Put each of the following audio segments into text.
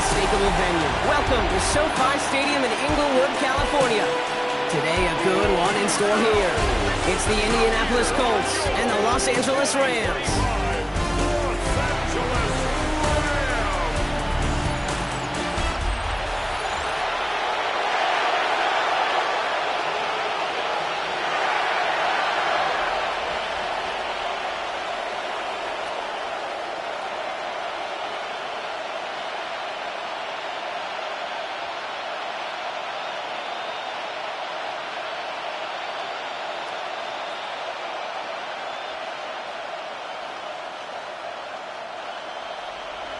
unmistakable venue. Welcome to SoFi Stadium in Inglewood, California. Today, a good one in store here. It's the Indianapolis Colts and the Los Angeles Rams.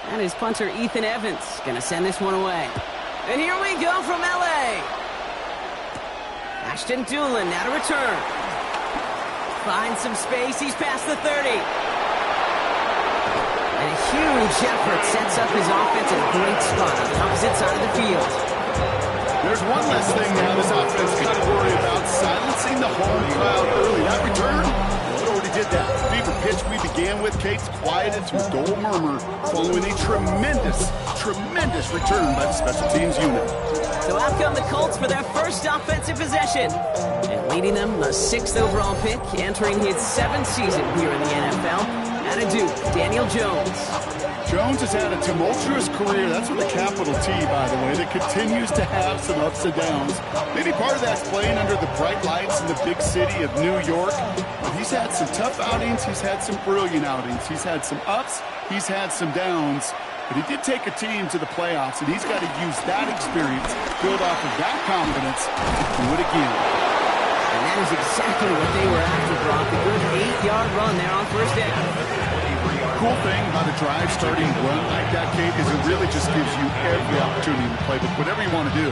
And his punter, Ethan Evans, going to send this one away. And here we go from L.A. Ashton Doolin now to return. Finds some space. He's past the 30. And a huge effort sets up his offense in a great spot on the opposite side of the field. There's one less thing now this offense got to worry about, silencing the home crowd early. That return, it already did that. Fever pitch we began with, Kate's quieted to a dull murmur following a tremendous return by the special teams unit. So out come the Colts for their first offensive possession. And leading them, the 6th overall pick, entering his 7th season here in the NFL, out of Duke, Daniel Jones. Jones has had a tumultuous career. That's with a capital T, by the way, that continues to have some ups and downs. Maybe part of that's playing under the bright lights in the big city of New York. But he's had some tough outings. He's had some brilliant outings. He's had some ups. He's had some downs. But he did take a team to the playoffs, and he's got to use that experience, build off of that confidence, to do it again. And that is exactly what they were after, Brock. A good 8-yard run there on first down. Cool thing about a drive starting run like that, Kate, is it really just gives you every opportunity to play with whatever you want to do.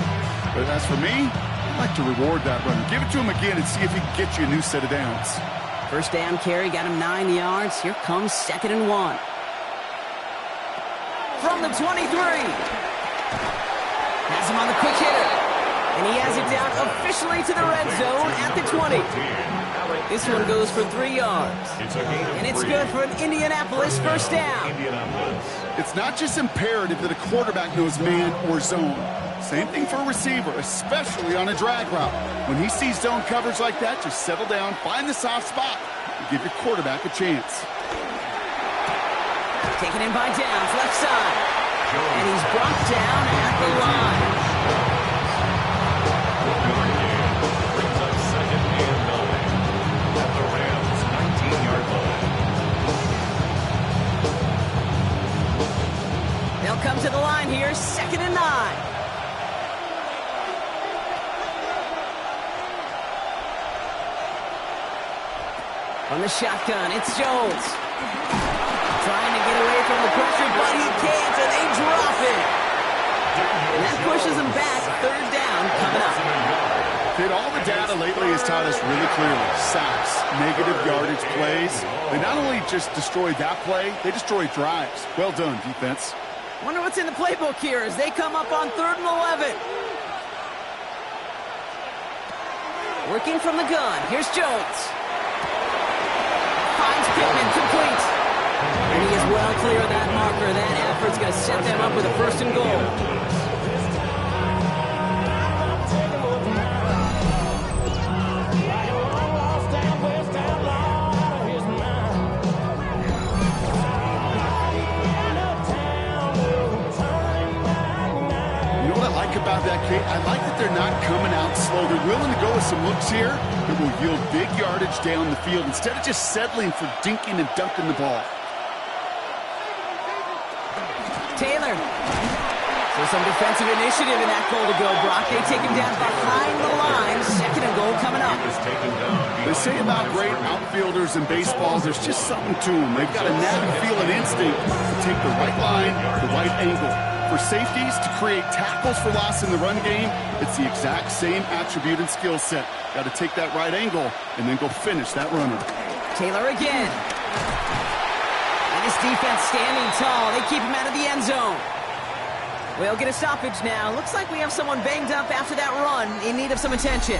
But as for me, I'd like to reward that runner. Give it to him again and see if he can get you a new set of downs. First down carry got him 9 yards. Here comes 2nd and 1. From the 23. Has him on the quick hitter. And he has it down officially to the red zone at the 20. This one goes for 3 yards. And it's good for an Indianapolis first down. It's not just imperative that a quarterback knows man or zone. Same thing for a receiver, especially on a drag route. When he sees zone coverage like that, just settle down, find the soft spot, and give your quarterback a chance. Taken in by Downs, left side. And he's brought down at the line. They'll come to the line here, 2nd and 9. On the shotgun, it's Jones. Trying to get away from the pressure, but he can't, and they drop it. And that pushes him back, 3rd down coming up. Kid, all the data lately has taught us really clearly. Sacks, negative yardage plays. They not only just destroy that play, they destroy drives. Well done, defense. Wonder what's in the playbook here as they come up on 3rd and 11. Working from the gun, here's Jones. Finds Pittman, complete. And he is well clear of that marker. That effort's going to set them up with a 1st and goal. About that, Kate, I like that they're not coming out slow. They're willing to go with some looks here that will yield big yardage down the field instead of just settling for dinking and dunking the ball. Taylor. So some defensive initiative in that goal to go, Brock. They take him down behind the line. 2nd and goal coming up. They say about great outfielders in baseball, there's just something to them. They've got a knack and feel and instinct to take the right line, the right angle. For safeties to create tackles for loss in the run game, it's the exact same attribute and skill set. Got to take that right angle and then go finish that runner. Taylor again. And his defense standing tall. They keep him out of the end zone. We'll get a stoppage now. Looks like we have someone banged up after that run in need of some attention.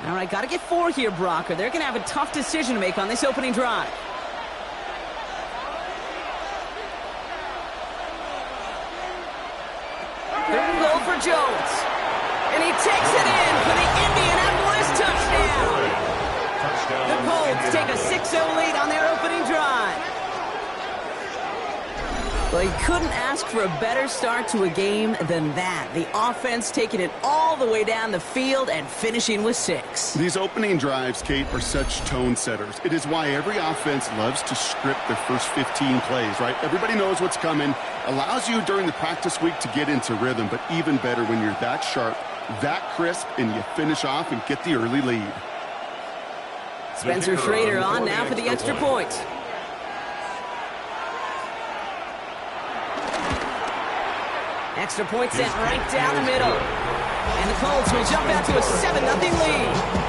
All right, got to get 4 here, Brock, or they're going to have a tough decision to make on this opening drive. Third and goal for Jones. And he takes it in for the Indianapolis touchdown. The Colts take a 6-0 lead on their opening drive. Well, you couldn't ask for a better start to a game than that. The offense taking it all the way down the field and finishing with 6. These opening drives, Kate, are such tone setters. It is why every offense loves to script their first 15 plays, right? Everybody knows what's coming. Allows you during the practice week to get into rhythm, but even better when you're that sharp, that crisp, and you finish off and get the early lead. Spencer Schrader on now for the extra point. Extra point sent right down the middle. And the Colts will jump out to a 7-0 lead.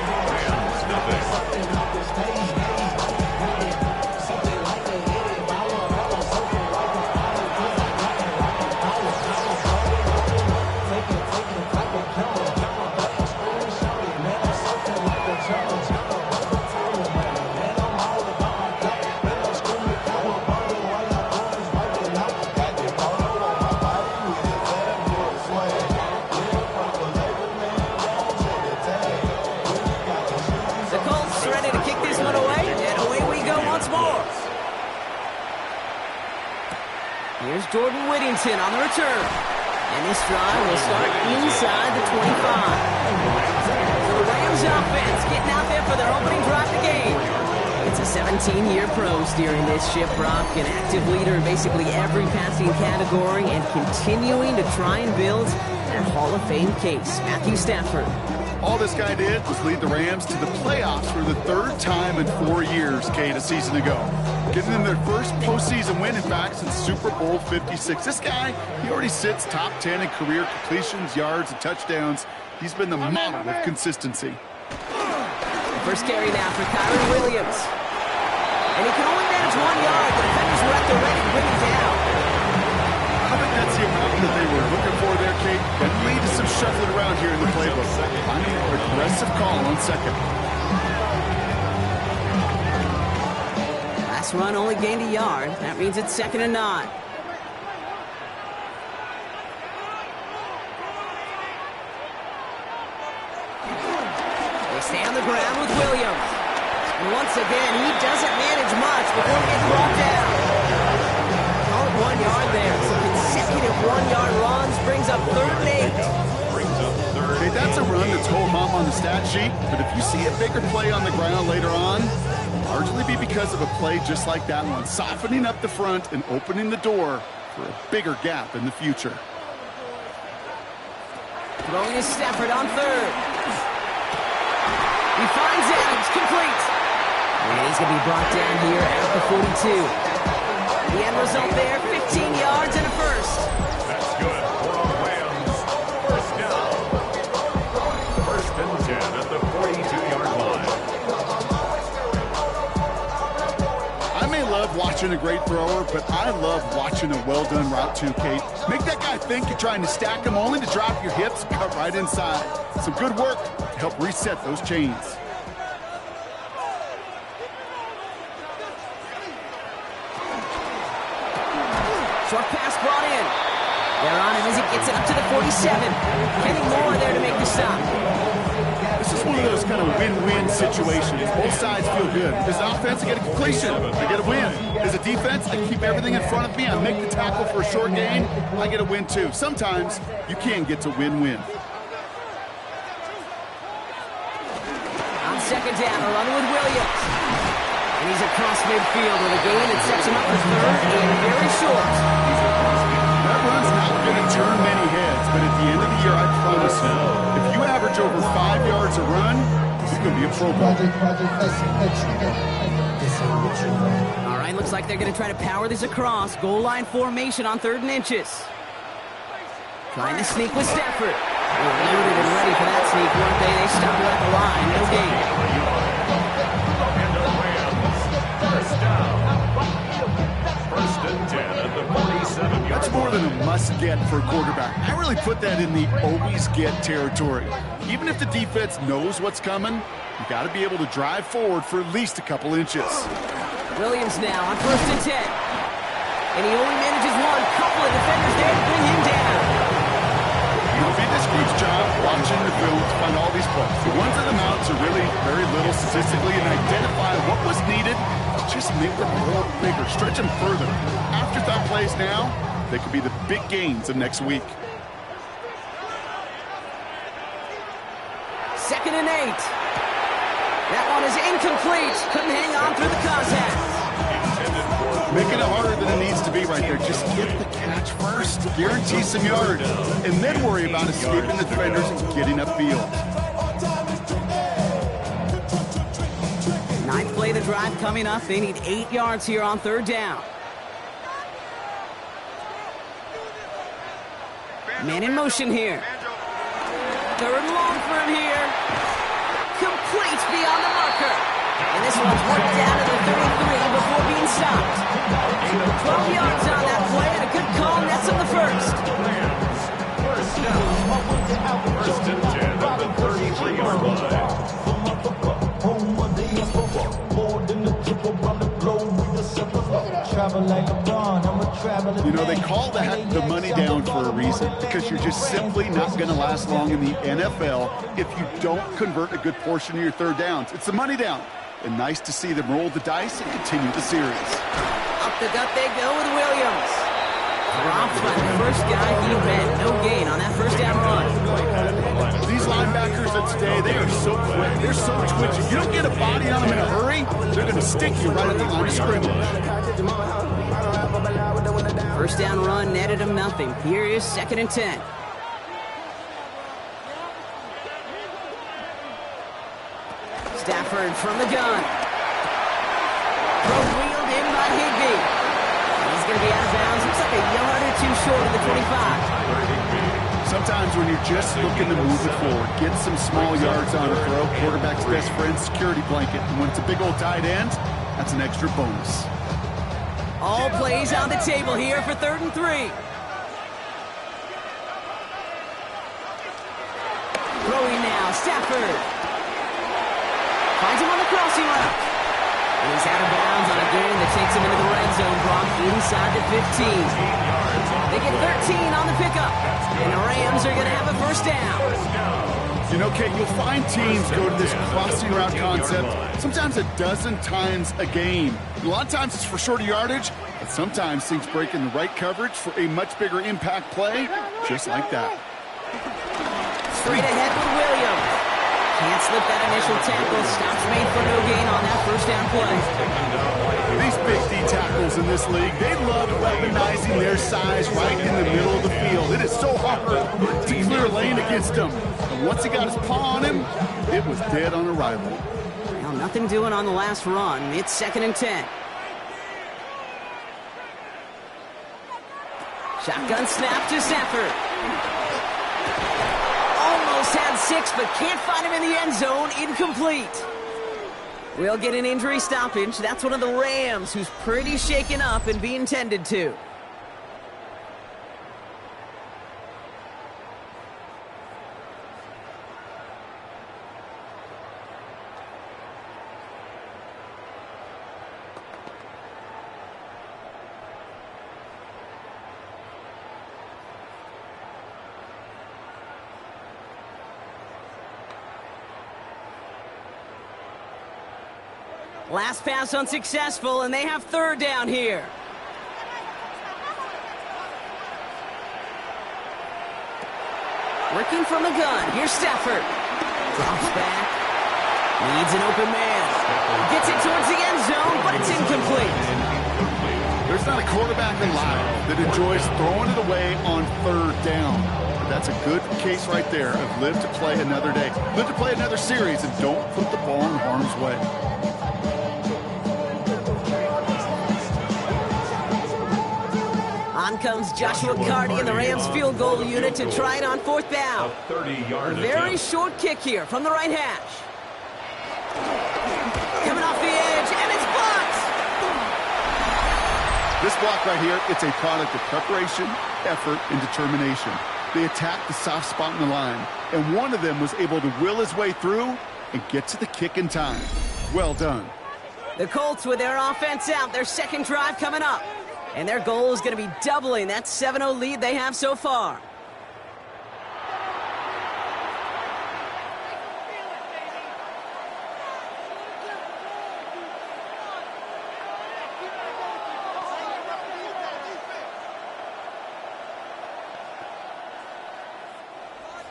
Here's Jordan Whittington on the return. And this drive will start inside the 25. So the Rams offense getting out there for their opening drive of the game. It's a 17-year pro steering this ship, Brock, an active leader in basically every passing category and continuing to try and build that Hall of Fame case. Matthew Stafford. All this guy did was lead the Rams to the playoffs for the 3rd time in 4 years, Kate, a season ago. Giving them their first postseason win, in fact, since Super Bowl 56. This guy, he already sits top 10 in career completions, yards, and touchdowns. He's been the model of consistency. First carry now for Kyron Williams. And he can only manage 1 yard. The defenders were at the ready to bring him down. I think that's the amount that they were looking for there, Kate. And lead to some shuffling around here in the playbook. Finding an aggressive call on second. Last run only gained a yard. That means it's 2nd and 9. They stay on the ground with Williams. And once again, he doesn't manage much before he gets brought down. Call it 1 yard there. Some consecutive 1-yard runs brings up 3rd and 8. Okay, that's a run that's ho-hum on the stat sheet, but if you see a bigger play on the ground later on, largely be because of a play just like that one, softening up the front and opening the door for a bigger gap in the future. Throwing is Stafford on 3rd. He finds Adams, complete. And he's going to be brought down here at the 42. The end result there, 15 yards and a first. That's good for the Rams. First down. 1st and 10 at the 42-yard line. I may love watching a great thrower, but I love watching a well-done route too, Kate. Make that guy think you're trying to stack him only to drop your hips and cut right inside. Some good work to help reset those chains. Short pass brought in. They're on him as he gets it up to the 47. Kenny Moore there to make the stop. This is one of those kind of win-win situations. Both sides feel good. As an offense, I get a completion. I get a win. As a defense, I keep everything in front of me. I make the tackle for a short gain. I get a win, too. Sometimes you can get to win-win. On 2nd down, they're running with Williams. And he's across midfield with a gain that sets him up for 3rd and very short. That run's not going to turn many heads, but at the end of the year, I promise you, if you average over 5 yards a run, you're going to be a Pro Bowl. All right, looks like they're going to try to power this across. Goal line formation on 3rd and inches. Trying to sneak with Stafford. They were loaded and ready for that sneak, weren't they? They stopped at the line. No gain. That's more than a must-get for a quarterback. I really put that in the always-get territory. Even if the defense knows what's coming, you got to be able to drive forward for at least a couple inches. Williams now on 1st and 10. And he only manages one. Couple of defenders there to bring him down. It'll be this group's job watching the film to find all these plays. The ones in the mountains are really very little statistically and identify what was needed to just make them more bigger, stretch them further. Afterthought plays now, they could be the big gains of next week. 2nd and 8. That one is incomplete. Couldn't hang on through the contact. Making it harder than it needs to be right there. Just get the catch first. Guarantee some yards. And then worry about escaping the defenders and getting upfield. 9th play of the drive coming up. They need 8 yards here on 3rd down. Man in motion here. 3rd and long for him here. Complete beyond the marker. And this one's worked down to the 33 before being stopped. 12 yards on that play and a good call nets on the first. First down. 1st and 10 at the 33-yard line. You know, they call that the money down for a reason, because you're just simply not going to last long in the NFL if you don't convert a good portion of your 3rd downs. It's the money down. And nice to see them roll the dice and continue the series. Up the gut they go with Williams. Dropped by the first guy he had. No gain on that 1st down run. These linebackers of today, they are so quick. They're so twitchy. You don't get a body on them in a hurry, they're going to stick you right at the line of scrimmage. 1st down run netted him nothing. Here is 2nd and 10. Stafford from the gun. Throw wheeled in by Higbee. He's going to be out of bounds. Looks like a yard or two short of the 25. Sometimes when you're just looking to move it forward, get some small yards on a throw, quarterback's best friend, security blanket. And when it's a big old tight end, that's an extra bonus. All plays on the table here for 3rd and 3. Throwing now, Stafford. Finds him on the crossing route. And he's out of bounds on a gain that takes him into the red zone, Brock, inside the 15. They get 13 on the pickup. And the Rams are going to have a 1st down. You know, Kate, you'll find teams go to this crossing route concept sometimes a dozen times a game. A lot of times it's for shorter yardage, but sometimes things break in the right coverage for a much bigger impact play, just like that. Straight ahead with Williams. Can't slip that initial tackle. Stops made for no gain on that 1st down play. These big D tackles in this league, they love weaponizing their size right in the middle of the field. It is so hard to clear a lane against him. And once he got his paw on him, it was dead on arrival. Well, nothing doing on the last run. It's 2nd and 10. Shotgun snap to Stafford. Almost had 6, but can't find him in the end zone. Incomplete. We'll get an injury stoppage. That's one of the Rams who's pretty shaken up and being tended to. Last pass unsuccessful, and they have 3rd down here. Working from the gun. Here's Stafford. Drops back. Needs an open man. Gets it towards the end zone, but it's incomplete. There's not a quarterback alive that enjoys throwing it away on 3rd down. But that's a good case right there of live to play another day. Live to play another series, and don't put the ball in harm's way. On comes Joshua Carty and the Rams field goal unit to try it on 4th down. A 30-yard Very short kick here from the right hash. Coming off the edge, and it's blocked! This block right here, it's a product of preparation, effort, and determination. They attacked the soft spot in the line, and one of them was able to will his way through and get to the kick in time. Well done. The Colts with their offense out, their second drive coming up. And their goal is going to be doubling that 7-0 lead they have so far.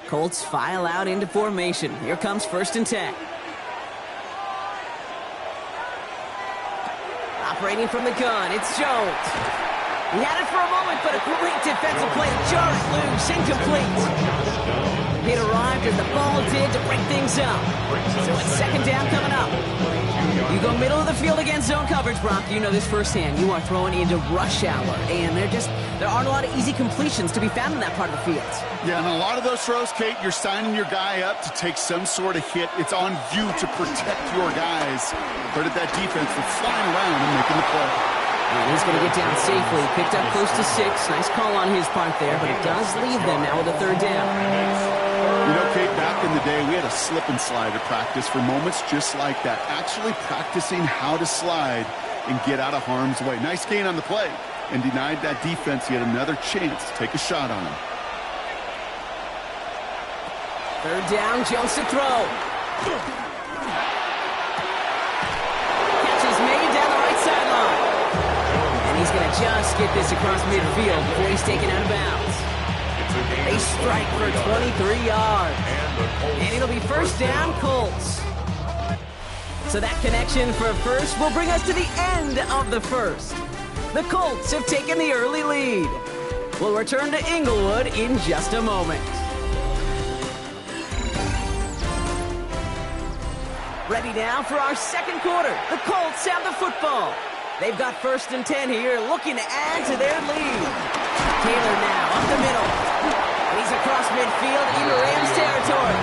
Colts file out into formation. Here comes 1st and 10. Operating from the gun, it's Jones. He had it for a moment, but a great defensive play. Jarred loose, incomplete. It arrived as the ball did to break things up. So it's 2nd down coming up. You go middle of the field against zone coverage, Brock. You know this firsthand. You are throwing into rush hour, and there aren't a lot of easy completions to be found in that part of the field. Yeah, and a lot of those throws, Kate, you're signing your guy up to take some sort of hit. It's on you to protect your guys. But at that defense, they're flying around and making the play. And he's going to get down safely. Picked up close to 6. Nice call on his part there, but it does leave them now with a 3rd down. You know, Kate, back in the day, we had a slip and slide at practice for moments just like that. Actually practicing how to slide and get out of harm's way. Nice gain on the play, and denied that defense yet another chance to take a shot on him. 3rd down, Jones to throw. Catch is made down the right sideline. And he's going to just get this across midfield before he's taken out of bounds. They strike for 23 yards. And it'll be 1st down, Colts. So that connection for first will bring us to the end of the first. The Colts have taken the early lead. We'll return to Inglewood in just a moment. Ready now for our 2nd quarter. The Colts have the football. They've got 1st and 10 here, looking to add to their lead. Taylor now up the middle. And he's across midfield into Rams territory.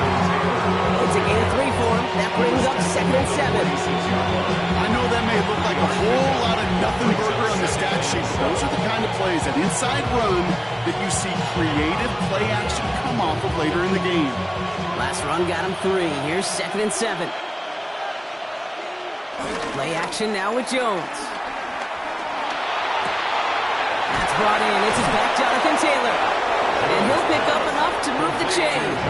It's a gain of 3 for him. That brings up 2nd and 7. I know that may look like a whole lot of nothing burger on the stat sheet, but those are the kind of plays, that inside run, that you see creative play action come off of later in the game. Last run got him 3. Here's 2nd and 7. Play action now with Jones. That's brought in. It's his back, Jonathan Taylor. And he'll pick up enough to move the chains.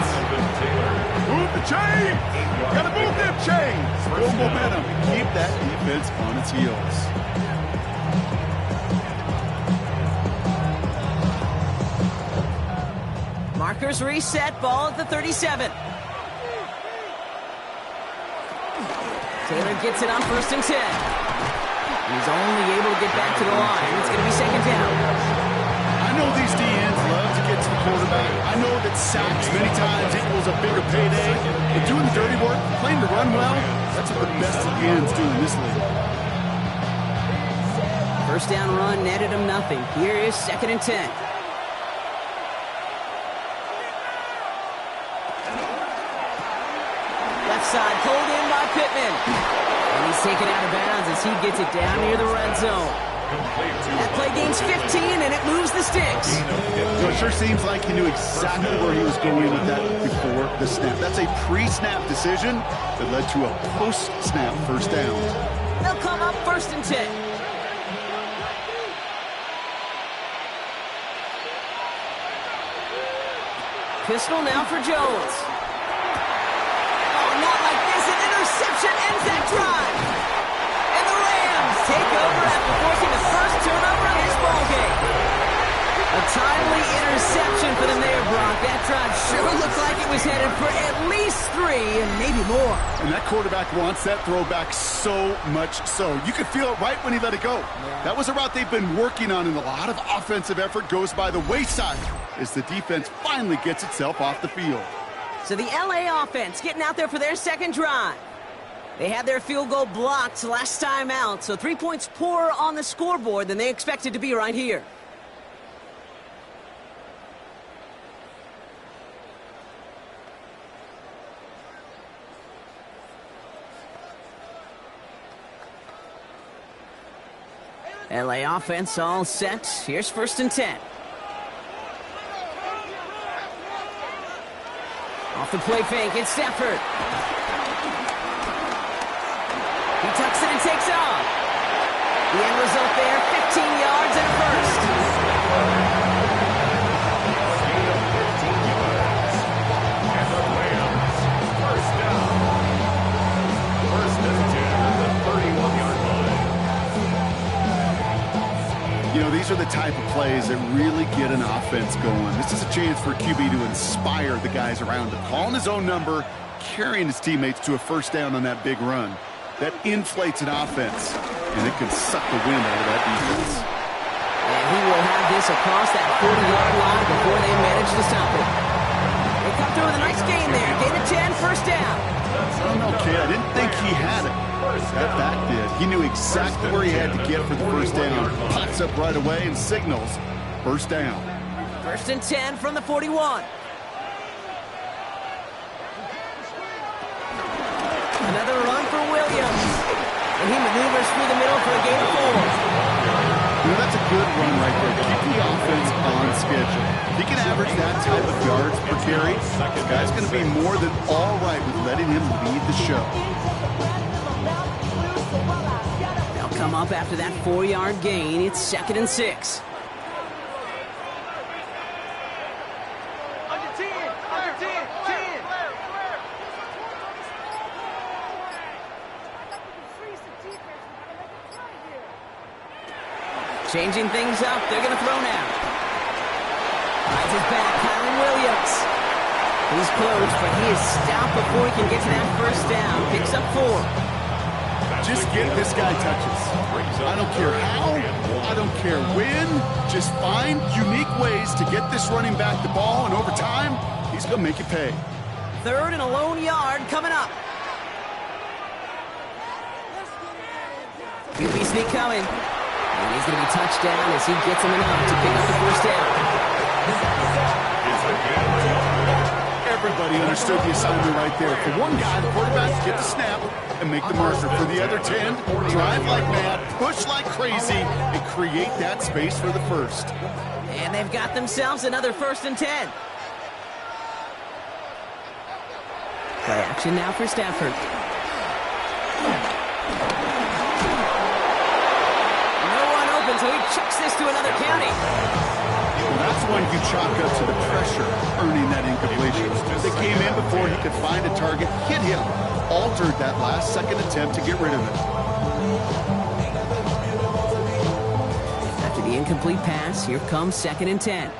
Move the chain! Gotta move them chains! Build momentum. Keep that defense on its heels. Markers reset. Ball at the 37. Taylor gets it on 1st and 10. He's only able to get back to the line. It's going to be 2nd down. I know these DNs love to get to the quarterback. I know that sacks many times equals a bigger payday. But doing the dirty work, playing to run well, that's what the best DNs do in this league. 1st down run netted him nothing. Here is 2nd and 10. Left side pulled in by Pittman. And he's taken out of bounds as he gets it down near the red zone. That play gains 15, and it moves the sticks. So it sure seems like he knew exactly where he was going with that before the snap. That's a pre-snap decision that led to a post-snap 1st down. They'll come up 1st and 10. Pistol now for Jones. Not like this. An interception ends that drive. And the Rams take over after forcing the first turnover of this ballgame. A timely interception for them there, Brock. That drive sure looked like it was headed for at least 3 and maybe more. And that quarterback wants that throwback so much so. You could feel it right when he let it go. Yeah. That was a route they've been working on, and a lot of offensive effort goes by the wayside as the defense finally gets itself off the field. So the LA offense getting out there for their 2nd drive. They had their field goal blocked last time out, so 3 points poorer on the scoreboard than they expected to be right here. LA offense all set. Here's 1st and 10. Off the play fake, it's Stafford. He tucks it and takes off. The end result there, 15 yards and a first. Gain of 15 yards. And the Rams, first down. First and 10 at the 31-yard line. You know, these are the type of plays that really get an offense going. This is a chance for QB to inspire the guys around him. Calling his own number, carrying his teammates to a first down on that big run. That inflates an offense, and it can suck the wind out of that defense. And he will have this across that 40-yard line before they manage to stop it. They come through with a nice gain there. Gain of 10, first down. Okay, I didn't think he had it. That back did. He knew exactly where he had to get for the first down. Pops up right away and signals first down. First and 10 from the 41. Another run for Williams. And he maneuvers through the middle for a gain of 4. You know, that's a good run right there. Keep the offense on schedule. If he can average that type of yards per carry, the guy's going to be more than all right with letting him lead the show. They'll come up after that 4-yard gain. It's 2nd and 6. Changing things up. They're going to throw now. Finds his back. Kyron Williams. He's close, but he is stopped before he can get to that first down. Picks up 4. Just get this guy touches. I don't care how. I don't care when. Just find unique ways to get this running back the ball, and over time, he's going to make you pay. 3rd and a lone yard coming up. QB sneak coming. And he's going to be touched down as he gets him enough to pick up the first down. Everybody understood the assignment right there. For one guy, the quarterback, get the snap and make the marker. For the other 10, drive like mad, push like crazy, and create that space for the first. And they've got themselves another 1st and 10. Play action now for Stafford. So he chucks this to another county. Well, that's when you chalk up to the pressure, earning that incompletion. They came in before he could find a target, hit him, altered that last-second attempt to get rid of it. After the incomplete pass, here comes 2nd and 10.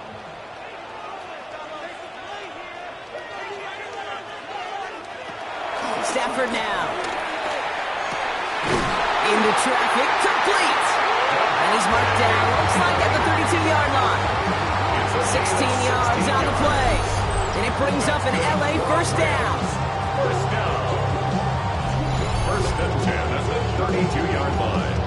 Stafford now. Into traffic, complete. And he's marked down, looks like at the 32-yard line. 16 yards on the play. And it brings up an LA first down. First down. First and 10 at the 32-yard line.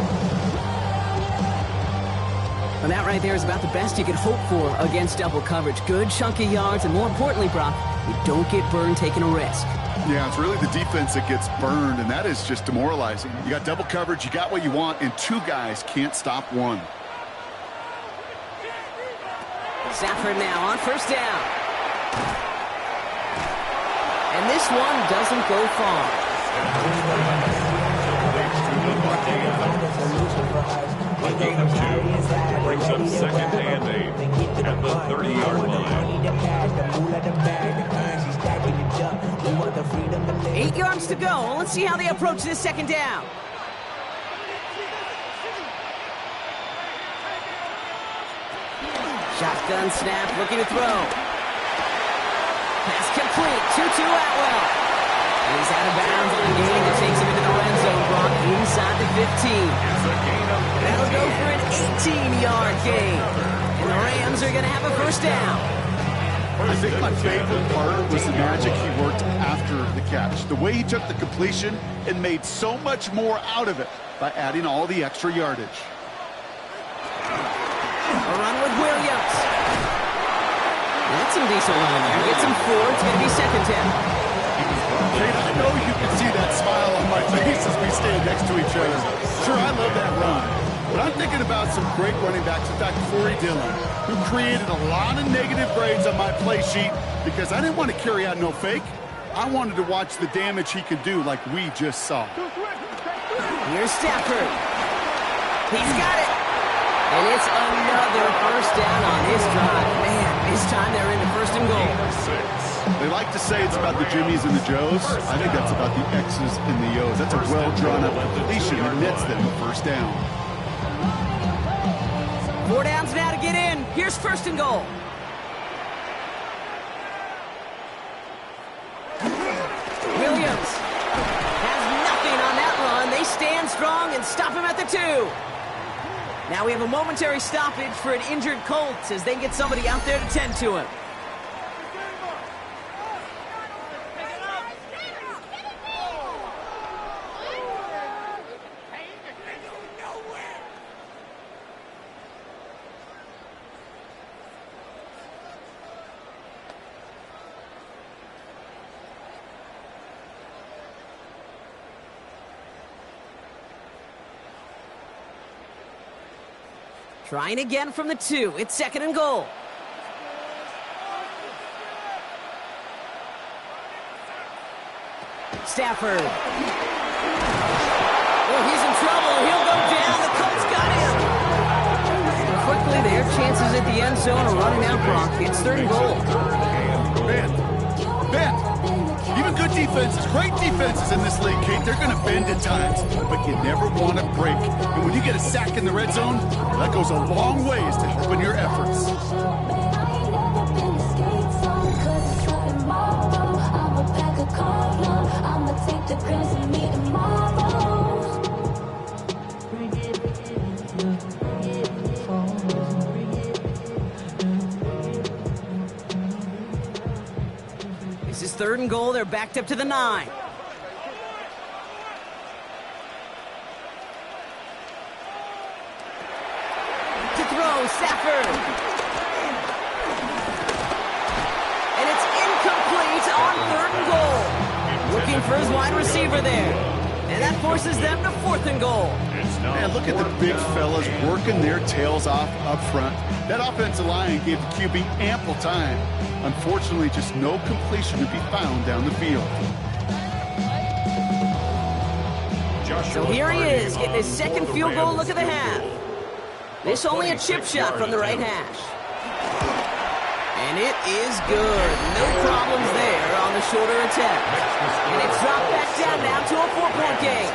And that right there is about the best you could hope for against double coverage. Good chunky yards, and more importantly, Brock, you don't get burned taking a risk. Yeah, it's really the defense that gets burned, and that is just demoralizing. You got double coverage, you got what you want, and 2 guys can't stop one. Stafford now on first down. And this one doesn't go far. A gain of 2 brings up 2nd and 8 at the 30-yard line. 8 yards to go. Let's see how they approach this 2nd down. Shotgun snap, looking to throw. Pass complete, Tutu Atwell. And he's out of bounds on a gain that takes him into the red zone, Brock, inside the 15. That'll go for an 18-yard gain. And the Rams are going to have a first down. I think my favorite part was the magic he worked after the catch. The way he took the completion and made so much more out of it by adding all the extra yardage. A run with Williams. That's some decent run there. Gets him 4. It's going to be 2nd down. Kate, I know you can see that smile on my face as we stand next to each other. Sure, I love that run. But I'm thinking about some great running backs. In fact, Corey Dillon, who created a lot of negative grades on my play sheet because I didn't want to carry out no fake. I wanted to watch the damage he could do like we just saw. Here's Stafford. He's got it. And it's another first down on this drive. Man, this time they're into first and goal. They like to say it's about the Jimmies and the Joes. I think that's about the X's and the O's. That's a well-drawn-up completion that nets them a first down. 4 downs now to get in. Here's first and goal. Williams has nothing on that run. They stand strong and stop him at the 2. Now we have a momentary stoppage for an injured Colts as they get somebody out there to tend to him. Trying again from the 2. It's second and goal. Stafford. Oh, he's in trouble. He'll go down. The Colts got him. And quickly, their chances at the end zone are running out, Gronk. It's third and goal. Bend. Even good defenses, great defenses in this league, Kate, they're going to bend at times, but you never want to break. And when you get a sack in the red zone, that goes a long ways to helping your efforts. This is third and goal. They're backed up to the 9. To throw, Stafford. And it's incomplete on third and goal. Looking for his wide receiver there. And that forces them to fourth and goal. Man, look at the big fellas working their tails off up front. That offensive line gave the QB ample time. Unfortunately, just no completion to be found down the field. So here he is, getting his second field goal look of the half. This only a chip shot from the right hash. And it is good. No problems there on the shorter attempt. And it's dropped back down now to a 4-point game.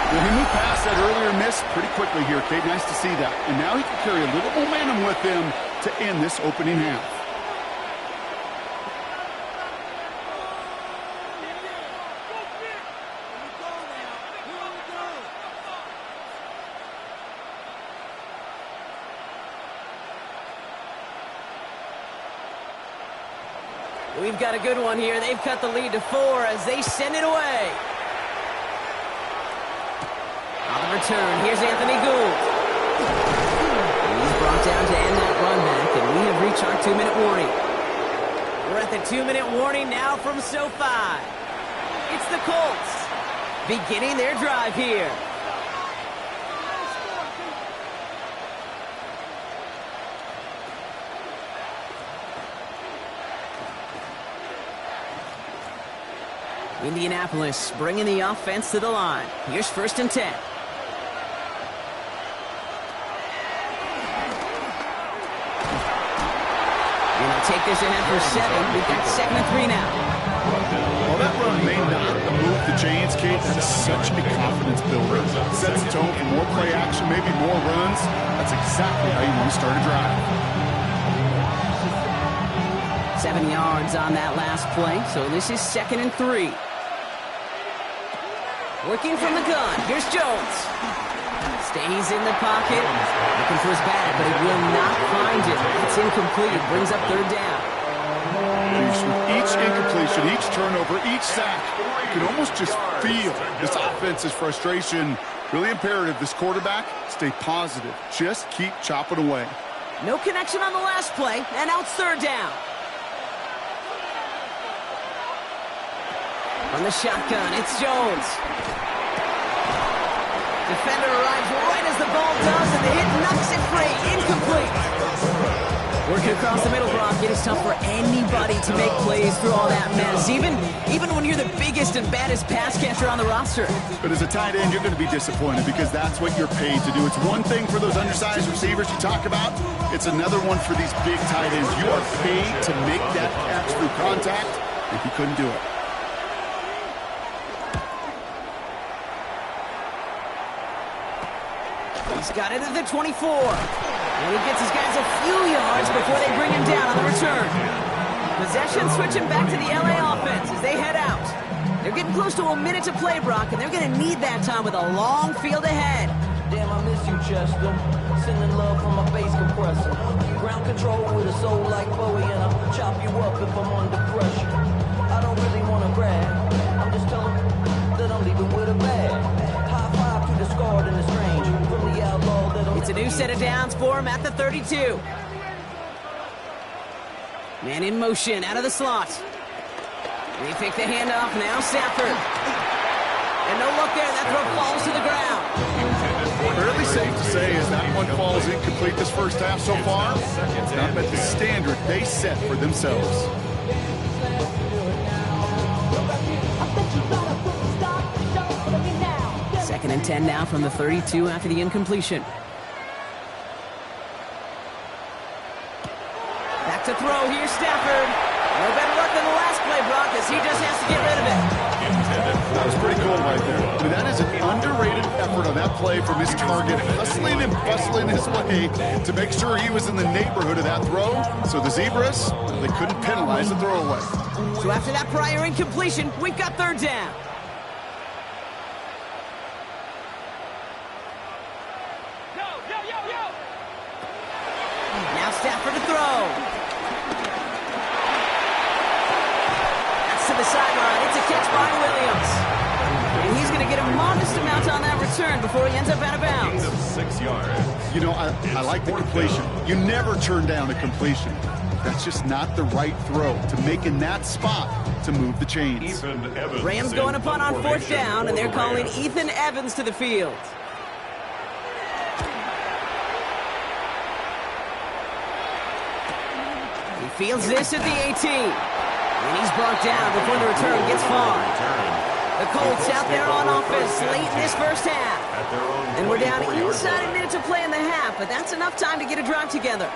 Well, he moved past that earlier miss pretty quickly here, Kate. Nice to see that. And now he can carry a little momentum with him to end this opening half. We've got a good one here. They've cut the lead to 4 as they send it away. On the return, here's Anthony Gould. He's brought down to end that run back, and we have reached our 2-minute warning. We're at the 2-minute warning now from SoFi. It's the Colts beginning their drive here. Indianapolis bringing the offense to the line. Here's first and 10. Gonna take this ahead for 7. We've got 2nd and 3 now. Well, that run may not move the chains, Kate. That's such a confidence builder. Sets the tone for more play action, maybe more runs. That's exactly how you want to start a drive. 7 yards on that last play, so this is 2nd and 3. Working from the gun, here's Jones. Stays in the pocket, looking for his bag, but he will not find it. It's incomplete, brings up third down. Each incompletion, each turnover, each sack, you can almost just feel this offense's frustration. Really imperative, this quarterback, stay positive. Just keep chopping away. No connection on the last play, and now it's third down. From the shotgun, it's Jones. Defender arrives right as the ball does, and the hit knocks it free. Incomplete. Working across the middle, Brock. It is tough for anybody to make plays through all that mess, even when you're the biggest and baddest pass catcher on the roster. But as a tight end, you're going to be disappointed because that's what you're paid to do. It's one thing for those undersized receivers you talk about. It's another one for these big tight ends. You are paid to make that catch through contact, if you couldn't do it. He's got it at the 24. And he gets his guys a few yards before they bring him down on the return. Possession switching back to the LA offense as they head out. They're getting close to a minute to play, Brock, and they're going to need that time with a long field ahead. Damn, I miss you, Chester. Sending love from my bass compressor. Ground control with a soul like Bowie, and I'll chop you up if I'm under pressure. I don't really want to brag. I'm just telling that I'm leaving with a bag. High five to the scarred and the strange. From the outlaw that It's a new set of downs for him at the 32. Man in motion, out of the slot. They pick the handoff, now Stafford. And no look there, that throw falls to the ground. Fairly safe to say as that one falls incomplete this first half so far. It's not met the standard they set for themselves. Second and 10 now from the 32 after the incompletion. Back to throw, here's Stafford. No better luck than the last play, Brock, as he just has to get rid of it. That was pretty cool right there. I mean, that is an underrated effort on that play from his target, hustling and bustling his way to make sure he was in the neighborhood of that throw. So the Zebras, they couldn't penalize the throwaway. So after that prior incompletion, we've got third down. Now Stafford to throw. That's to the sideline. It's a catch by Williams. And he's going to get a modest amount on that return before he ends up out of bounds. 6 yards. You know, I like the completion. You never turn down a completion. That's just not the right throw to make in that spot to move the chains. Rams going upon on fourth down, and they're calling Ethan Evans to the field. He fields this at the 18. And he's brought down before the return gets far. The Colts out there on offense late in this first half. And we're down inside a minute to play in the half, but that's enough time to get a drive together.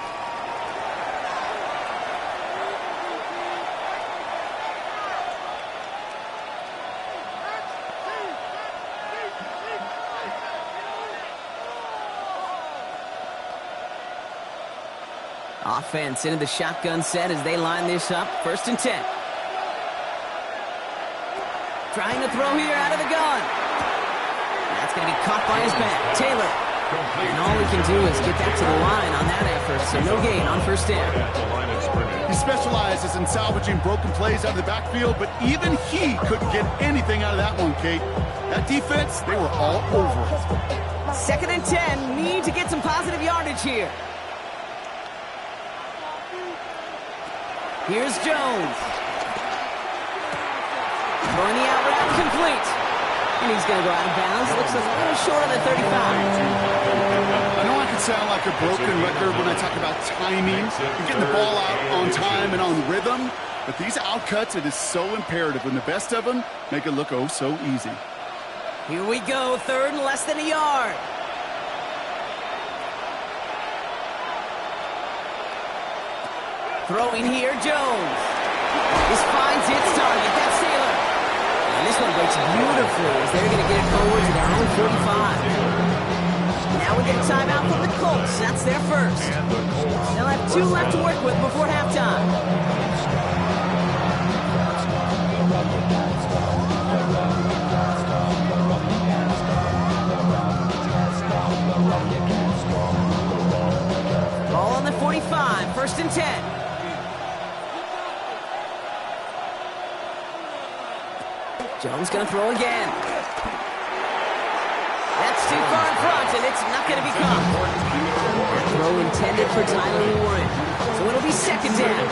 Offense into the shotgun set as they line this up. First and 10. Trying to throw here out of the gun. That's going to be caught by his back. Taylor. And all he can do is get that to the line on that effort, so no gain on first down. He specializes in salvaging broken plays out of the backfield, but even he couldn't get anything out of that one, Kate. That defense, they were all over it. Second and 10. Need to get some positive yardage here. Here's Jones. Throwing the out route complete. And he's going to go out of bounds. Looks a little short of the 35. I know I can sound like a broken record when I talk about timing and getting the ball out on time and on rhythm, but these outcuts, it is so imperative. And the best of them make it look oh so easy. Here we go. Third and less than a yard. Throwing here, Jones. This finds its target. That's Taylor. And this one breaks beautifully as they're going to get it forward to their own 45. Now we get a timeout from the Colts. That's their first. They'll have 2 left to work with before halftime. Ball on the 45. First and 10. Jones going to throw again. That's too far in front, and it's not going to be caught. Throw intended for Tyler Warren. So it'll be second down.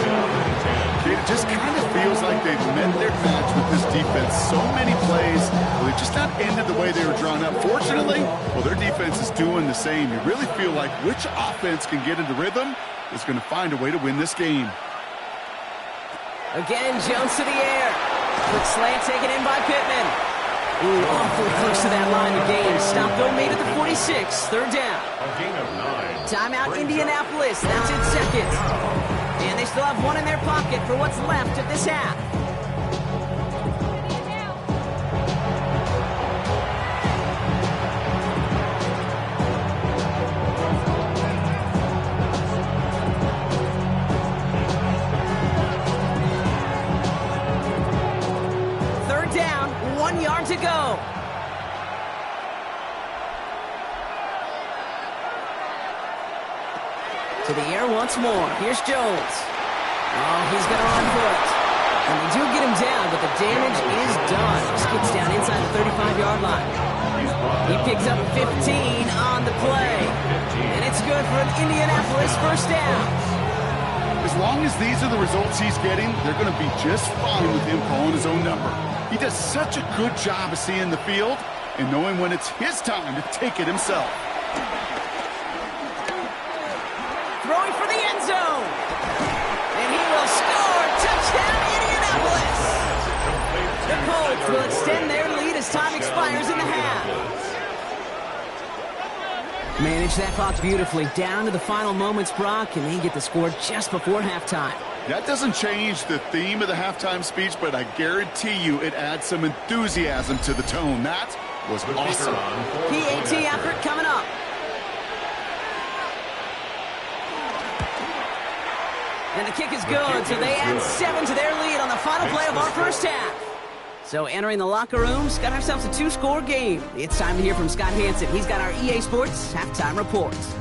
It just kind of feels like they've met their match with this defense. So many plays, they've just not ended the way they were drawn up. Fortunately, well, their defense is doing the same. You really feel like which offense can get into rhythm is going to find a way to win this game. Again, Jones to the air. Quick slant taken in by Pittman. Ooh, awfully close to that line of gain. Stop go made at the 46. Third down. A gain of 9. Timeout Indianapolis. That's in seconds. And they still have one in their pocket for what's left of this half. Third down, 1 yard to go. To the air once more. Here's Jones. Oh, he's going to run for it. And they do get him down, but the damage is done. Skips down inside the 35-yard line. He picks up 15 on the play. And it's good for an Indianapolis first down. As long as these are the results he's getting, they're going to be just fine with him calling his own number. He does such a good job of seeing the field and knowing when it's his time to take it himself. Throwing for the end zone. And he will score. Touchdown, Indianapolis. The Colts will extend their lead as time expires in the half. Manage that clock beautifully. Down to the final moments, Brock, and they get the score just before halftime. That doesn't change the theme of the halftime speech, but I guarantee you it adds some enthusiasm to the tone. That was awesome. PAT effort coming up. And the kick is good, so they add 7 to their lead on the final play of our first half. So entering the locker rooms, got ourselves a 2-score game. It's time to hear from Scott Hansen. He's got our EA Sports halftime reports.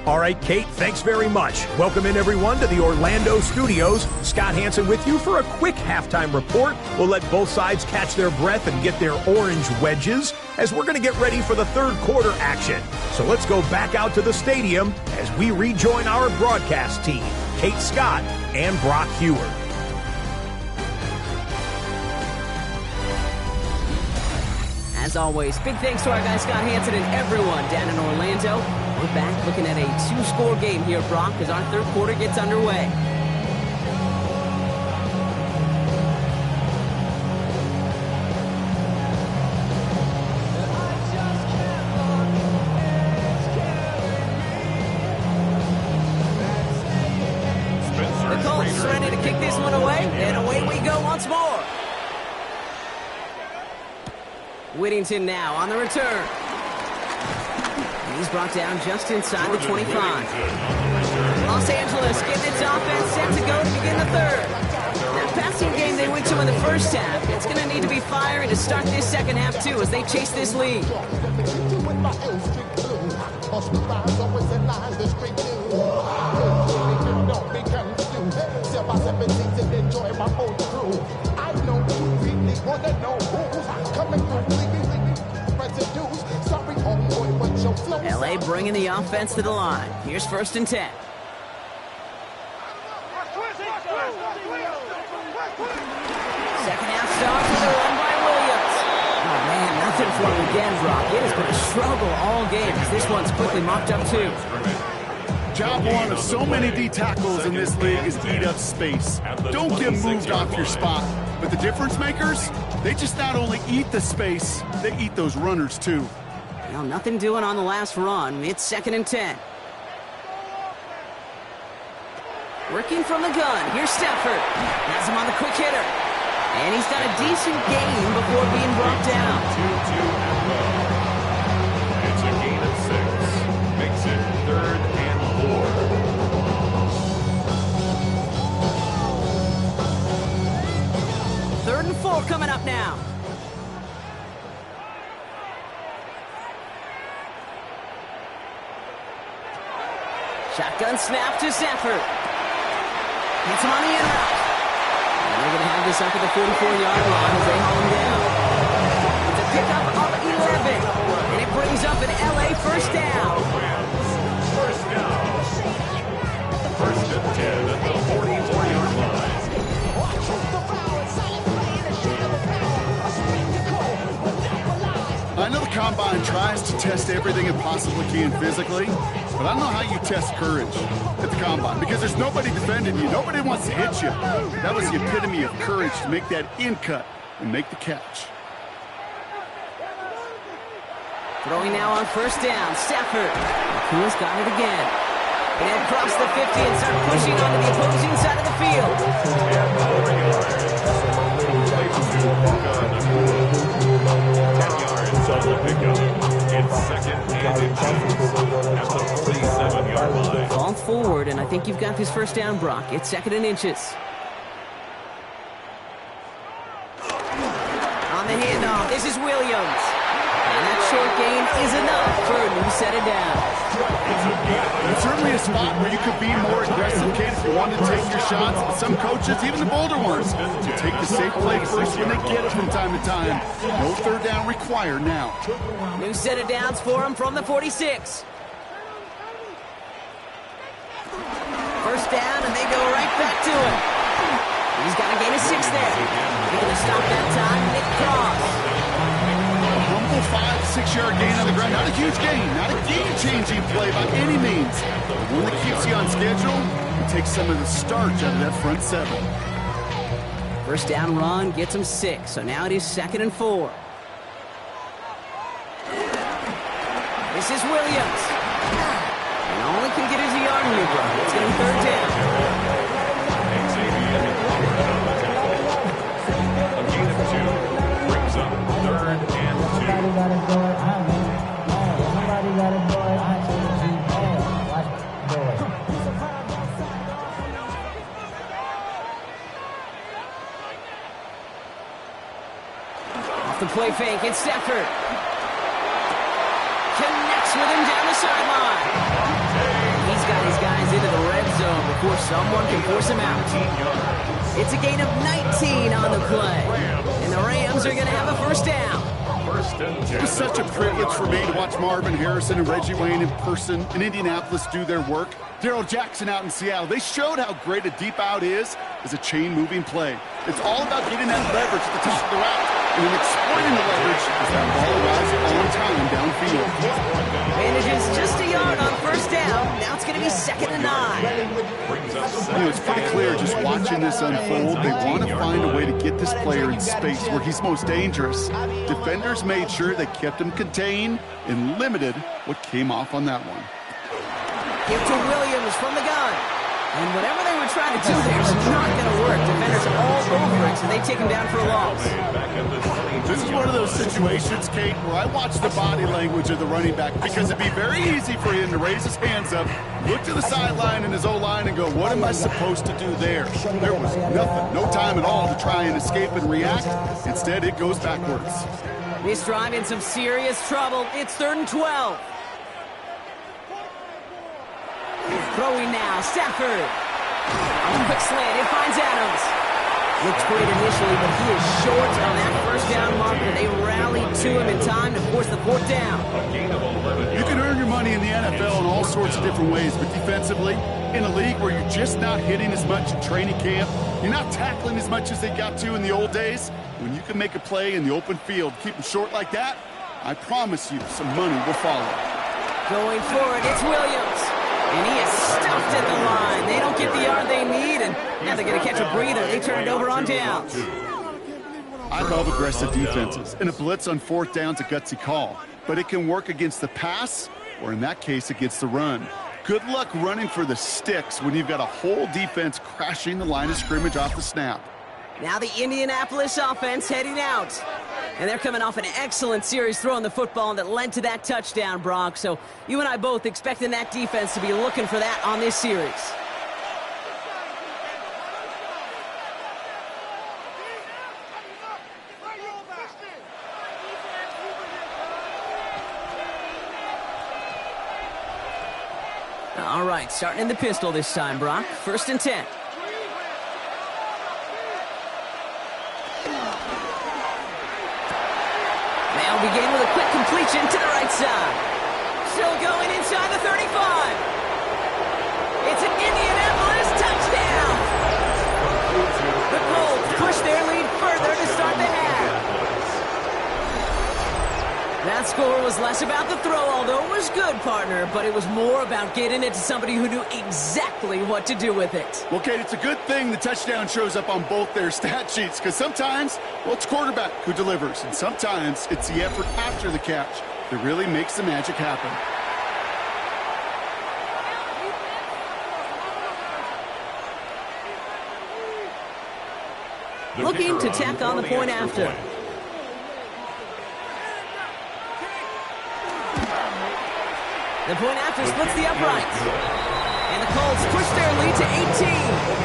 All right, Kate, thanks very much. Welcome in, everyone, to the Orlando studios. Scott Hansen with you for a quick halftime report. We'll let both sides catch their breath and get their orange wedges as we're going to get ready for the third quarter action. So let's go back out to the stadium as we rejoin our broadcast team, Kate Scott and Brock Heward. As always, big thanks to our guy Scott Hansen and everyone down in Orlando. We're back looking at a 2-score game here, Brock, as our third quarter gets underway. The Colts ready to kick this one away, and away we go once more. Whittington now on the return. He's brought down just inside the 25. Los Angeles getting its offense set to go to begin the third. That passing game they went to in the first half, it's going to need to be firing to start this second half too as they chase this lead. LA bringing the offense to the line. Here's 1st and 10. Second half starts with a run by Williams. Oh man, nothing for him again, Brock. It has been a struggle all game as this one's quickly mopped up too. Job one of so many D tackles in this league is eat up space. Don't get moved off your spot. But the difference makers, they just not only eat the space, they eat those runners too. Well, nothing doing on the last run. It's 2nd and 10. Working from the gun. Here's Stafford. Has him on the quick hitter. And he's done a decent gain before being brought down. 2-2 and low. It's a gain of 6. Makes it 3rd and 4. 3rd and 4 coming up now. Shotgun snap to Stafford. Hits him on the in route. And they're going to have this up at the 44-yard line as they haul him down. It's a pickup of 11. And it brings up an LA first down. tries to test everything it possibly can physically, but I don't know how you test courage at the combine because there's nobody defending you. Nobody wants to hit you. That was the epitome of courage to make that in cut and make the catch. Throwing now on first down, Stafford. Who's got it again? They'll cross the 50 and start pushing onto the opposing side of the field. 10 yards on the pickup. It's second and inches at the 47-yard line. Ball forward, and I think you've got this first down, Brock. It's second and inches. On the handoff, this is Williams. And that short gain is enough for a new set of downs. It's certainly a spot where you could be more aggressive, Kate, if you wanted to take your shots. But some coaches, even the bolder ones, will take the safe play first when they get it from time to time. No third down required now. New set of downs for him from the 46. First down, and they go right back to him. He's got a gain of 6 there. He's going to stop that time. Nick Cross. Humble 5-6 yard gain on the ground. Not a huge gain, not a game-changing play by any means. But one that keeps you on schedule and takes some of the starch out of that front 7. First down run gets him 6, so now it is second and 4. This is Williams. And all he can get is a yard here, bro. It's going to be third down. A gain of 2 brings up third and 2. Off the play fake, it's Stafford. Connects with him down the sideline. He's got his guys into the red zone before someone can force him out. It's a gain of 19 on the play. And the Rams are going to have a first down. It was such a privilege for me to watch Marvin Harrison and Reggie Wayne in person in Indianapolis do their work. Darrell Jackson out in Seattle. They showed how great a deep out is as a chain-moving play. It's all about getting that leverage at the top of the route and then exploiting the leverage as that ball arrives on time downfield. Manages just a yard on first down. Now it's going to be second and 9. It's pretty clear just watching this unfold. They want to find a way to get this player in space where he's most dangerous. Defenders made sure they kept him contained and limited what came off on that one. Give to Williams from the gun. And whatever they were trying to do there is not going to work. Defenders all over it, so they take him down for a loss. This is one of those situations, Kate, where I watch the body language of the running back because it'd be very easy for him to raise his hands up, look to the sideline in his O-line and go, what am I supposed to do there? There was nothing, no time at all to try and escape and react. Instead, it goes backwards. This drive in some serious trouble. It's third and 12. Throwing now, Stafford. On a quick slant, it finds Adams. Looks great initially, but he is short on that first down marker. They rallied to him in time to force the fourth down. You can earn your money in the NFL in all sorts of different ways, but defensively, in a league where you're just not hitting as much in training camp, you're not tackling as much as they got to in the old days, when you can make a play in the open field, keep them short like that, I promise you some money will follow. Going forward, it's Williams. And he is stuffed at the line. They don't get the yard they need, and now they're going to catch a breather. They turn it over on downs. I love aggressive defenses, and a blitz on fourth down's a gutsy call. But it can work against the pass, or in that case, against the run. Good luck running for the sticks when you've got a whole defense crashing the line of scrimmage off the snap. Now the Indianapolis offense heading out. And they're coming off an excellent series throwing the football that led to that touchdown, Brock. So you and I both expecting that defense to be looking for that on this series. All right, starting in the pistol this time, Brock. First and 10. They'll begin with a quick completion to the right side. Still going inside the 35. It's an Indianapolis touchdown. The Colts push their lead further to start the half. That's score was less about the throw, although it was good, partner, but it was more about getting it to somebody who knew exactly what to do with it. Well, Kate, it's a good thing the touchdown shows up on both their stat sheets, because sometimes, well, it's quarterback who delivers, and sometimes it's the effort after the catch that really makes the magic happen. Looking to tack on the point after. The point after splits the uprights. And the Colts push their lead to 18.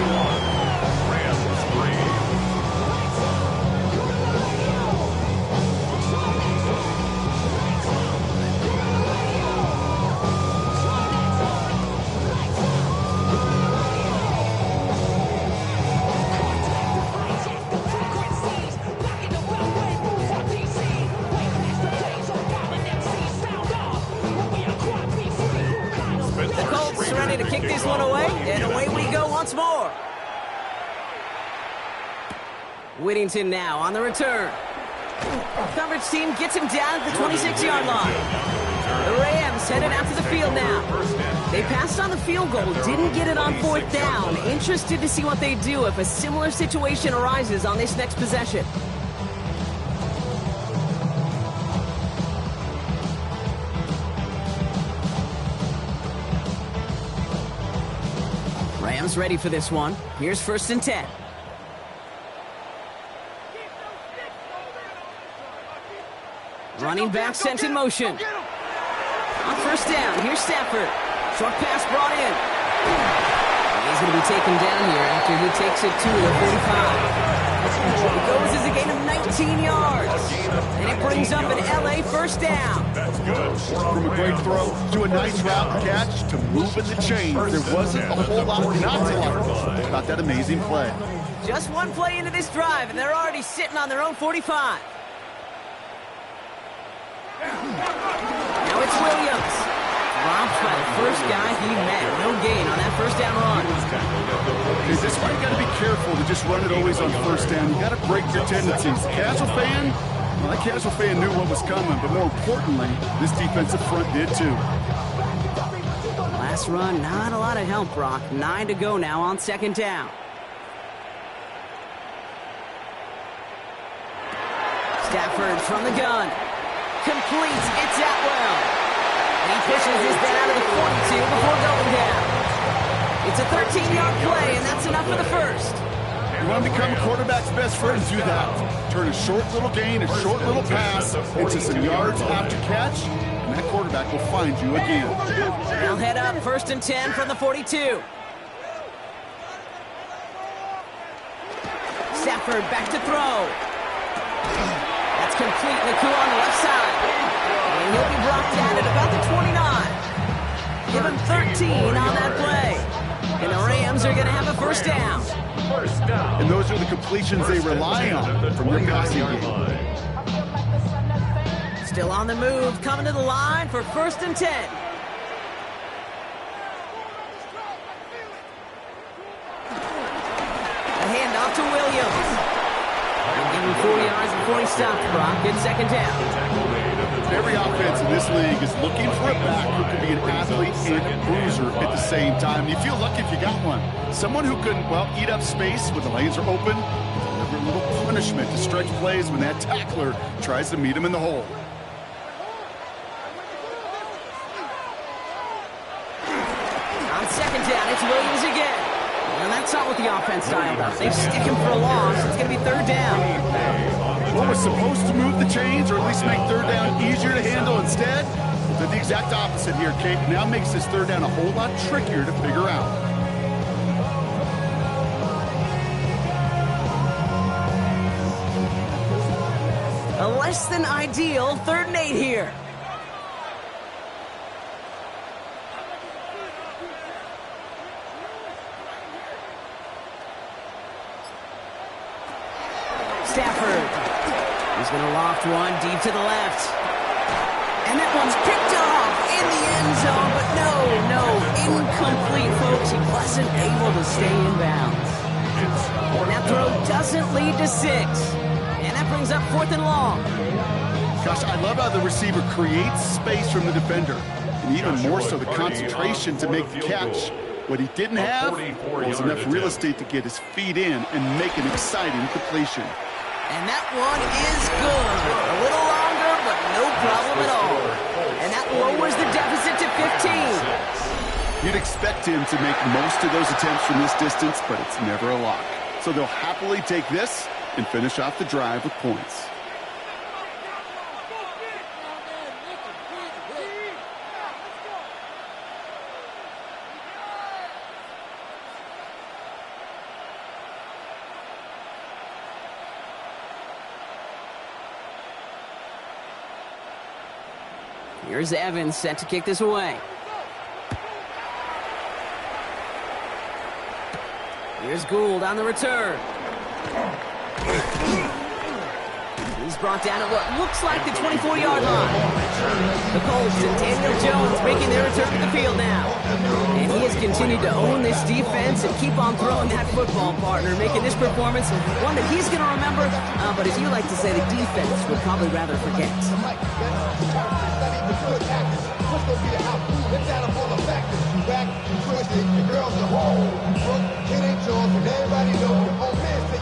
To kick this one away, and away we go once more. Whittington now on the return. Coverage team gets him down at the 26-yard line. The Rams headed out to the field now. They passed on the field goal, didn't get it on fourth down. Interested to see what they do if a similar situation arises on this next possession. Rams ready for this one. Here's 1st and 10. Running back sent in motion. On 1st down, here's Stafford. Short pass brought in. He's going to be taken down here after he takes it to the 45. It goes as a gain of 19 yards. And it brings up an LA 1st down. That's good. From a great throw to a nice route catch to moving the chains. There wasn't a whole lot not to like about that amazing play. Just one play into this drive, and they're already sitting on their own 45. Now it's Williams. Dropped by the first guy he met. No gain on that 1st down run. This is why you got to be careful to just run it always on 1st down. You got to break your tendencies. The casual fan, well, that casual fan knew what was coming, but more importantly, this defensive front did too. Last run, not a lot of help, Brock. 9 to go now on 2nd down. Stafford from the gun. Completes. It's Atwell. And he pushes this then out of the 42 before going down. It's a 13-yard play, and that's enough for the 1st. You want to become a quarterback's best friend, do that. Turn a short little gain, a short little pass into some yards after catch, and that quarterback will find you again. They'll head up 1st and 10 from the 42. Stafford back to throw. That's complete. Naku on the left side. And he'll be brought down at about the 29. Give him 13 on that play. And the Rams are going to have a 1st down. And those are the completions they rely on from their passing game. Still on the move, coming to the line for 1st and 10. A handoff to Williams. They'll give him 4 yards before he stops, Brock. Good 2nd down. Every offense in this league is looking for a back who can be an athlete and a bruiser at the same time. You feel lucky if you got one. Someone who can, well, eat up space when the lanes are open, deliver a little punishment to stretch plays when that tackler tries to meet him in the hole. On 2nd down, it's Williams again. And that's not what the offense dialed up. They stick him for a loss. It's going to be 3rd down. What was supposed to move the chains or at least make 3rd down easier to handle instead? Did the exact opposite here, Kate. Now makes this 3rd down a whole lot trickier to figure out. A less than ideal 3rd and 8 here. Stafford. He's going to loft one deep to the left. And that one's picked off in the end zone, but no, incomplete, folks. He wasn't able to stay in bounds. And that throw doesn't lead to 6. And that brings up 4th and long. Gosh, I love how the receiver creates space from the defender, and even more so the concentration to make the catch. What he didn't have was enough real estate to get his feet in and make an exciting completion. And that one is good. A little longer, but no problem at all. And that lowers the deficit to 15. You'd expect him to make most of those attempts from this distance, but it's never a lock. So they'll happily take this and finish off the drive with points. Here's Evans set to kick this away. Here's Gould on the return. He's brought down at what looks like the 24-yard line. The Colts and Daniel Jones making their return to the field now. And he has continued to own this defense and keep on throwing that football, partner, making this performance one that he's going to remember, but as you like to say, the defense would probably rather forget.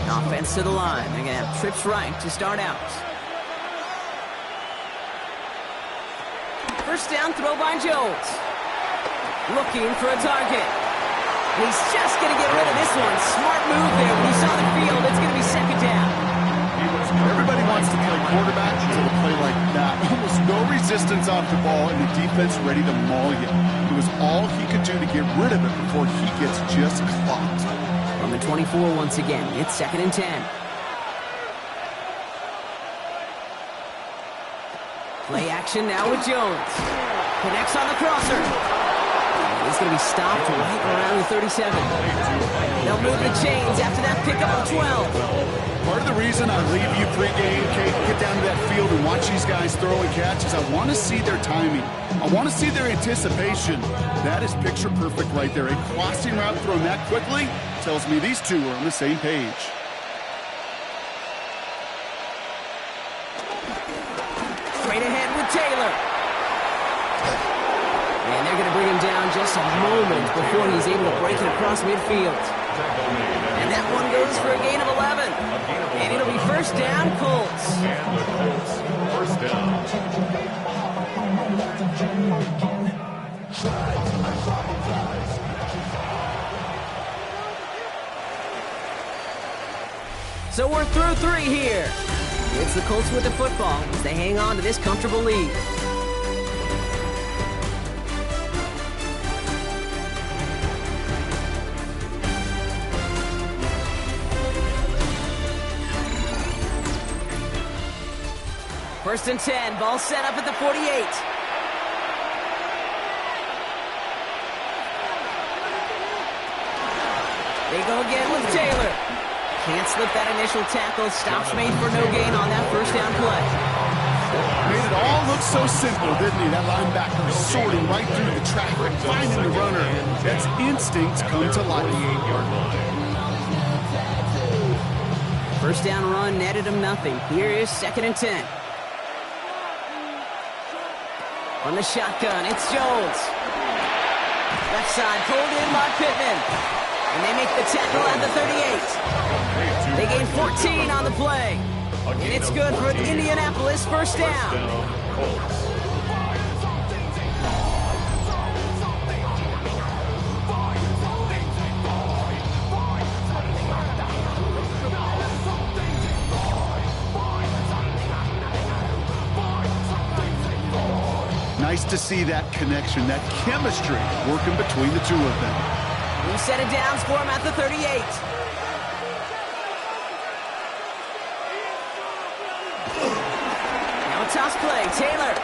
Offense to the line. They're going to have trips right to start out. First down throw by Jones. Looking for a target. He's just going to get rid of this one. Smart move there. When he saw the field, it's going to be second down. Everybody wants to play quarterback until they play like that. Almost no resistance off the ball and the defense ready to maul you. It was all he could do to get rid of it before he gets just clocked. On the 24 once again, it's 2nd and 10. Play action now with Jones. Connects on the crosser. He's going to be stopped right around the 37. They'll move the chains after that pickup of 12. Part of the reason I leave you pregame, Kate, get down to that field and watch these guys throw and catch is I want to see their timing. I want to see their anticipation. That is picture perfect right there. A crossing route thrown that quickly tells me these two are on the same page. Straight ahead with Taylor. And they're going to bring him down just a moment before he's able to break it across midfield. And that one goes for a gain of 11. And it'll be first down, Colts. And the Colts, first down. So we're through 3 here. It's the Colts with the football as they hang on to this comfortable lead. First and 10, ball set up at the 48. They go again with Taylor. Can't slip that initial tackle. Stops made for no gain on that first down play. Made it all look so simple, didn't he? That linebacker sorting right through the traffic, finding the runner. That's instinct come to life. First down run netted him nothing. Here is 2nd and 10. On the shotgun, it's Jones. Left side pulled in by Pittman. And they make the tackle at the 38. They gain 14 on the play. And it's good for Indianapolis, first down. Nice to see that connection, that chemistry working between the two of them. New set of downs for him at the 38. Now a toss play, Taylor.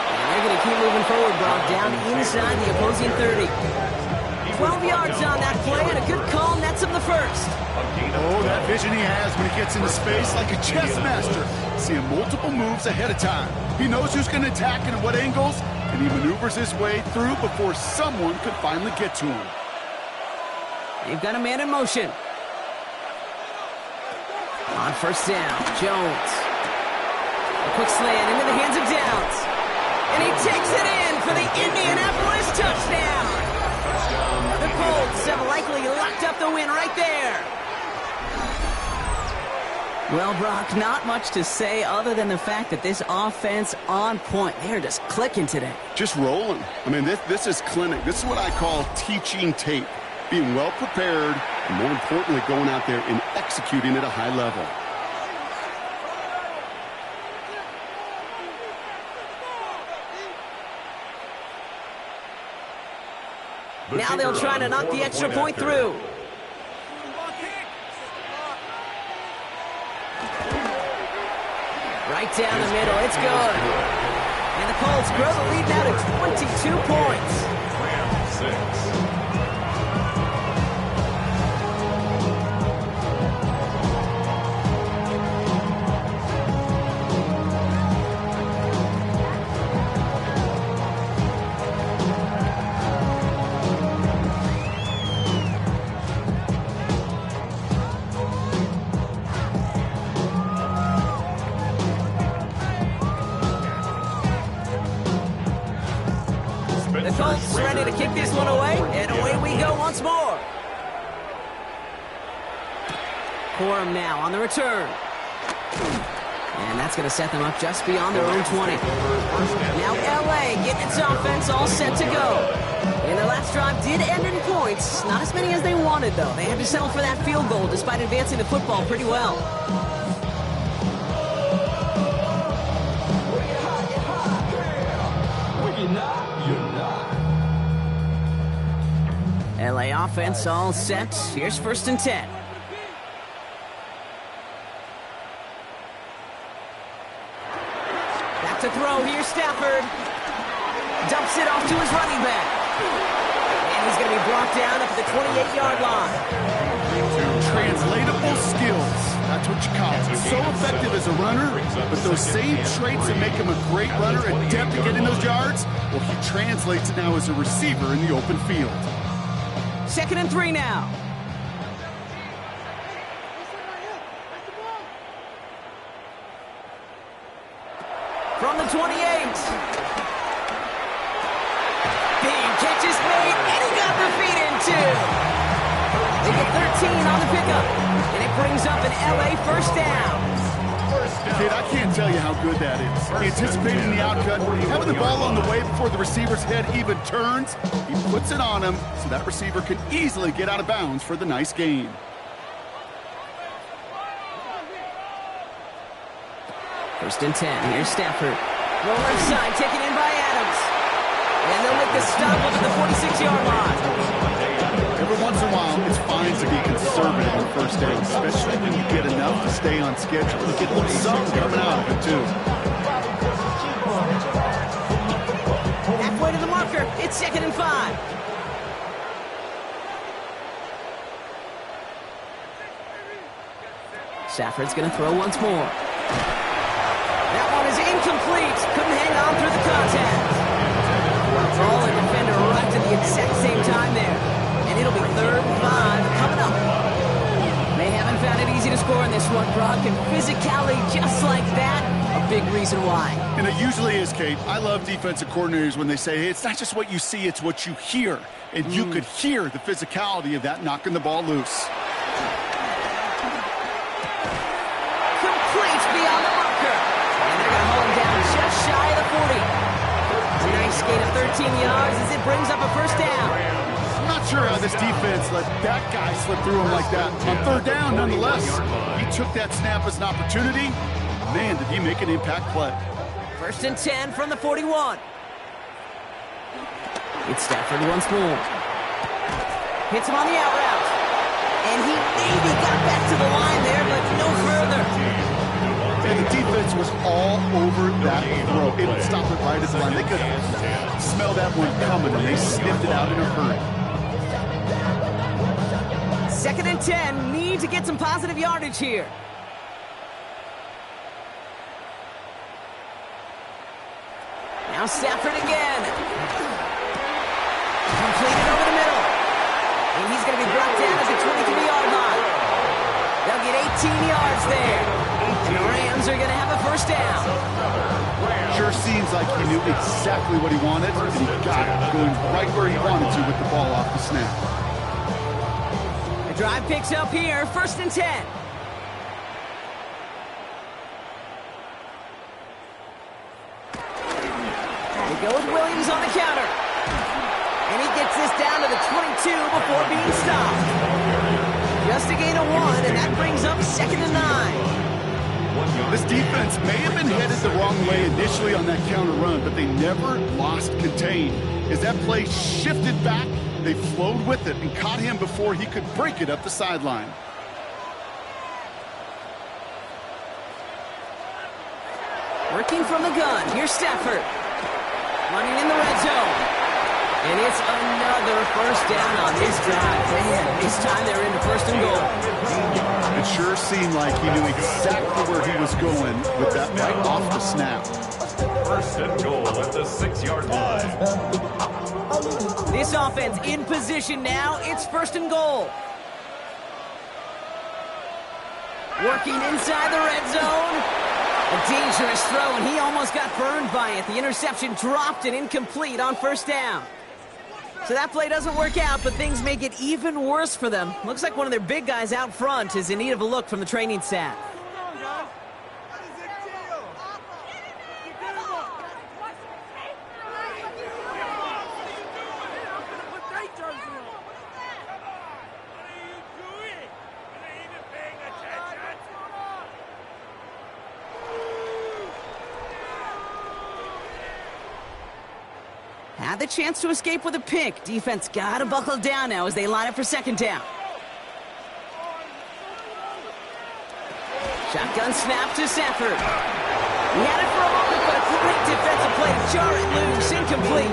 And they're going to keep moving forward, Brock, down inside the opposing 30. 12 yards on that play, and a good call nets him the first. Oh, that vision he has when he gets into space like a chess master. Seeing multiple moves ahead of time. He knows who's going to attack and at what angles, and he maneuvers his way through before someone could finally get to him. They've got a man in motion. On first down, Jones. A quick slant into the hands of Downs. And he takes it in for the Indianapolis touchdown. The Colts have likely locked up the win right there. Well, Brock, not much to say other than the fact that this offense on point. They're just clicking today. Just rolling. I mean, this is clinic. This is what I call teaching tape. Being well prepared, and more importantly, going out there and executing at a high level. Now they'll try to knock the extra point through. Right down the middle, it's good. And the Colts grow the lead now to 22 points. Rams 6. The Colts ready to kick this one away, and away we go once more. Corum now on the return. And that's going to set them up just beyond their own 20. Now L.A. getting its offense all set to go. And their last drive did end in points. Not as many as they wanted, though. They had to settle for that field goal despite advancing the football pretty well. LA offense all set. Here's 1st and 10. Back to throw. Here's Stafford. Dumps it off to his running back. And he's going to be brought down up at the 28-yard line. Translatable skills. That's what you call it. So effective as a runner, but those same traits that make him a great runner, adept at getting those yards, well, he translates it now as a receiver in the open field. 2nd and 3 now. From the 28. Big catch is made, and he got the feet in too. They get 13 on the pickup, and it brings up an LA first down. Kid, I can't tell you how good that is. Anticipating the outcut, having the ball on the way before the receiver's head even turns, he puts it on him so that receiver can easily get out of bounds for the nice gain. First and 10. Here's Stafford. Roll left side, taken in by Adams. And they'll make the stop up at the 46-yard line. Every once in a while, it's fine to be conservative on first down, especially when you get enough to stay on schedule. You get a little something coming out of it, too. Halfway to the marker. It's 2nd and 5. Stafford's going to throw once more. That one is incomplete. Couldn't hang on through the contact. Ball and defender arrived at the exact same time there. And it'll be 3rd and 5 coming up. They haven't found it easy to score in this one, Brock, and physicality just like that, a big reason why. And it usually is, Kate. I love defensive coordinators when they say, hey, it's not just what you see, it's what you hear. And you could hear the physicality of that knocking the ball loose. Complete beyond the marker. And they're going to hold him down just shy of the 40. A nice gain of 13 yards as it brings up a first down. I'm not sure how this defense let that guy slip through him like that. On 3rd down, nonetheless, he took that snap as an opportunity. Man, did he make an impact play. 1st and 10 from the 41. It's Stafford once more. Hits him on the out route. And he maybe got back to the line there, but no further. And the defense was all over that throw. Able to stop it right at the line. They could smell that one coming, and they sniffed it out in a hurry. 2nd and 10. Need to get some positive yardage here. Now Stafford again. Completed over the middle. And he's going to be brought down at the 23-yard line. They'll get 18 yards there. And the Rams are going to have a first down. Sure seems like he knew exactly what he wanted, and he got it, going right where he wanted to with the ball off the snap. The drive picks up here, 1st and 10. They go with Williams on the counter. And he gets this down to the 22 before being stopped. Just a gain of 1, and that brings up 2nd and 9. This defense may have been headed the wrong way initially on that counter run, but they never lost contain. As that play shifted back, they flowed with it and caught him before he could break it up the sideline. Working from the gun, here's Stafford. Running in the red zone. And it's another first down on this drive. Man, this time they're into 1st and goal. It sure seemed like he knew exactly where he was going with that right off the snap. 1st and goal at the 6-yard line. This offense in position now. It's 1st and goal. Working inside the red zone. A dangerous throw, and he almost got burned by it. The interception dropped and incomplete on 1st down. So that play doesn't work out, but things make it even worse for them. Looks like one of their big guys out front is in need of a look from the training staff. Had the chance to escape with a pick. Defense got to buckle down now as they line up for 2nd down. Shotgun snap to Stafford. He had it for a moment, but a great defensive play. Jar it loose, incomplete.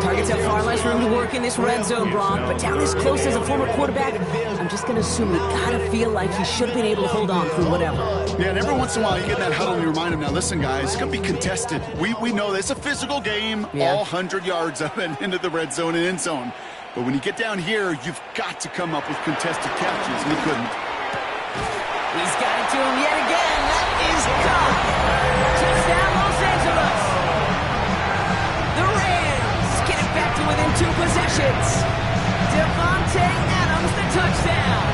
Targets have far less room to work in this red zone, Brock, but down this close as a former quarterback, I'm just going to assume you got to feel like he should have been able to hold on through whatever. Yeah, and every once in a while you get in that huddle and you remind him, now listen, guys, it's going to be contested. We know this. It's a physical game, all 100 yards up and into the red zone and end zone. But when you get down here, you've got to come up with contested catches, and he couldn't. He's got it to him yet again. That is caught. Touchdown, Los Angeles. The Rams get it back to within 2 possessions. Devontae Adams, the touchdown.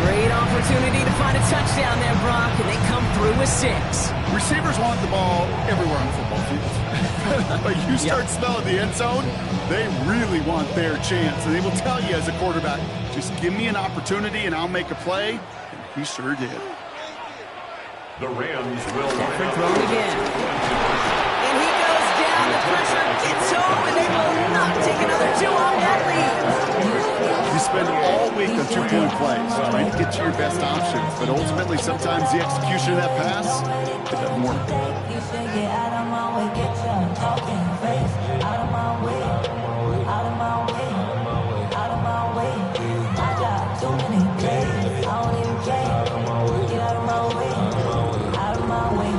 Great opportunity to find a touchdown there, Brock, and they come through with 6. Receivers want the ball everywhere on football fields. But you start smelling the end zone, they really want their chance. And they will tell you as a quarterback, just give me an opportunity and I'll make a play. And he sure did. The Rams will Stafford thrown again. And he goes down. The pressure gets home, and they will not take another 2 on that lead. You spend all week on 2-point plays trying to get to your best options. But ultimately, sometimes the execution of that pass, it doesn't work. You should get out of my way, get your talking face. Out of my way, out of my way, out of my way. I got too many plays, I don't even care. Get out of my way, out of my way.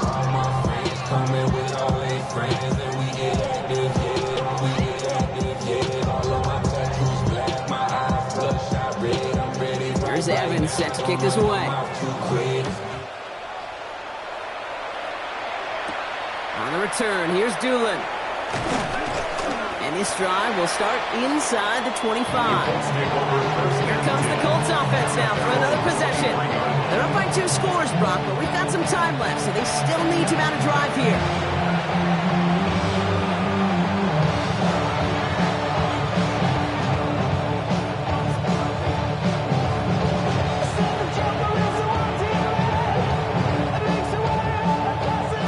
All my friends coming with all their friends, and we get active, yeah, we get active, yeah. All of my tattoos black, my eyes bloodshot red, I'm ready. Here's Evans set to kick this away. On the return, here's Doolin. And this drive will start inside the 25. Here comes the Colts offense now for another possession. They're up by 2 scores, Brock, but we've got some time left, so they still need to mount a drive here.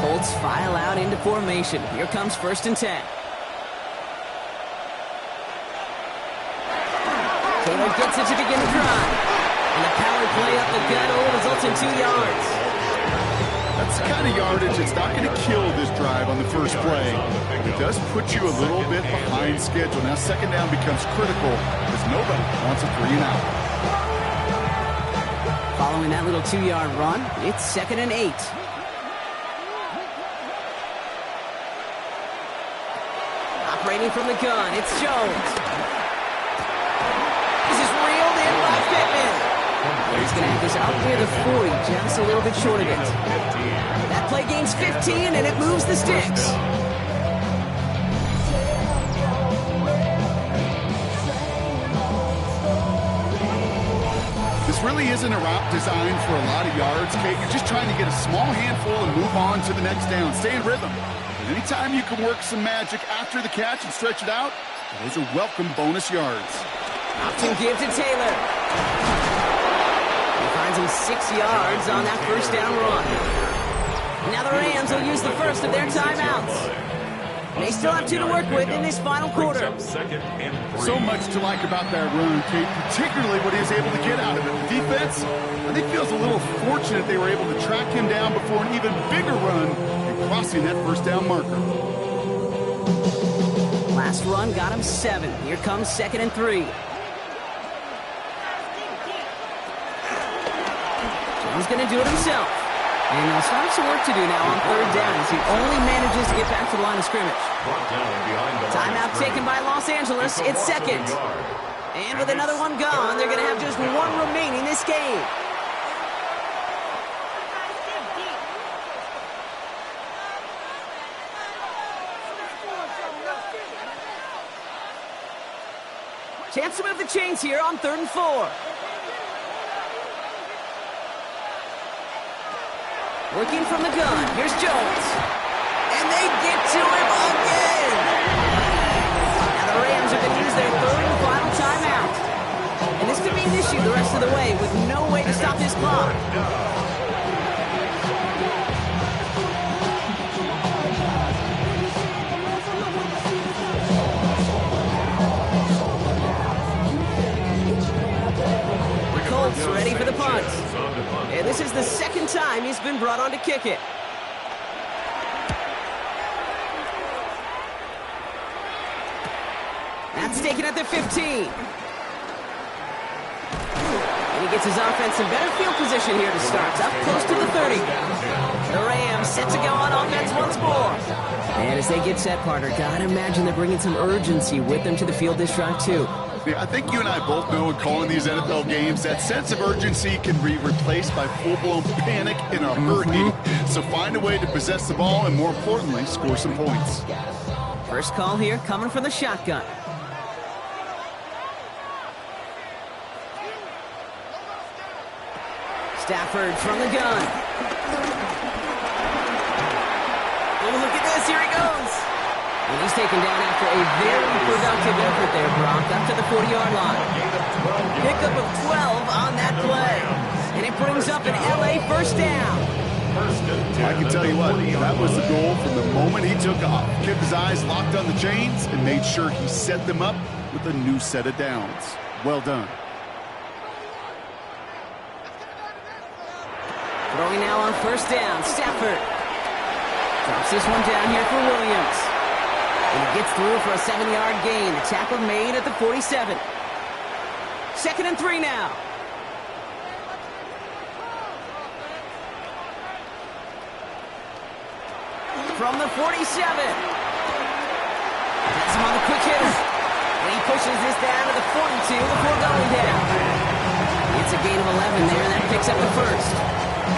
Colts file out into formation. Here comes 1st and 10. Taylor gets it to begin the drive. And the power play up the gut results in 2 yards. That's the kind of yardage that's not going to kill this drive on the first play. It does put you a little bit behind schedule. Now 2nd down becomes critical because nobody wants a 3 and out. Following that little 2-yard run, it's 2nd and 8. Operating from the gun, it's Jones. This is reeled in He's going to have this up near the 40, just a little bit short of it. That play gains 15, and it moves the sticks. This really isn't a route designed for a lot of yards, Kate. You're just trying to get a small handful and move on to the next down. Stay in rhythm. And anytime you can work some magic after the catch and stretch it out, those are welcome bonus yards. Option give to Taylor. He finds him 6 yards on that first down run. Now the Rams will use the first of their timeouts. They still have 2 to work with in this final quarter. So much to like about that run, Kate, particularly what he was able to get out of it. The defense, I think, feels a little fortunate they were able to track him down before an even bigger run and crossing that first down marker. Last run got him 7. Here comes 2nd and 3. Jones going to do it himself. And he'll start some work to do now on 3rd down as he only manages to get back to the line of scrimmage. Timeout taken by Los Angeles. It's 2nd. And with another one gone, they're going to have just 1 remaining this game. Chance to move the chains here on 3rd and 4. Working from the gun. Here's Jones. And they get to him again. Now the Rams are going to use their 3rd and final timeout. And this could be an issue the rest of the way with no way to stop this clock. The Colts ready for the punt. And this is the 2nd time he's been brought on to kick it. That's taken at the 15. And he gets his offense in better field position here to start. Up close to the 30. The Rams set to go on offense once more. And as they get set, Carter, gotta imagine they're bringing some urgency with them to the field this drive, too. Yeah, I think you and I both know in calling these NFL games that sense of urgency can be replaced by full-blown panic in a hurry. So find a way to possess the ball and, more importantly, score some points. First call here coming from the shotgun. Stafford from the gun. Oh, look at this. Here he goes. And he's taken down after a very productive effort there, Brock, up to the 40-yard line. Pickup of 12 on that play. And it brings up an L.A. first down. I can tell you what, that was the goal from the moment he took off. Kept his eyes locked on the chains and made sure he set them up with a new set of downs. Well done. Throwing now on first down, Stafford. Drops this one down here for Williams. And he gets through for a 7-yard gain. The tackle made at the 47. 2nd and 3 now. From the 47. That's him on the quick hitter. And he pushes this down to the 42 before going down. It's a gain of 11 there, and that picks up the first.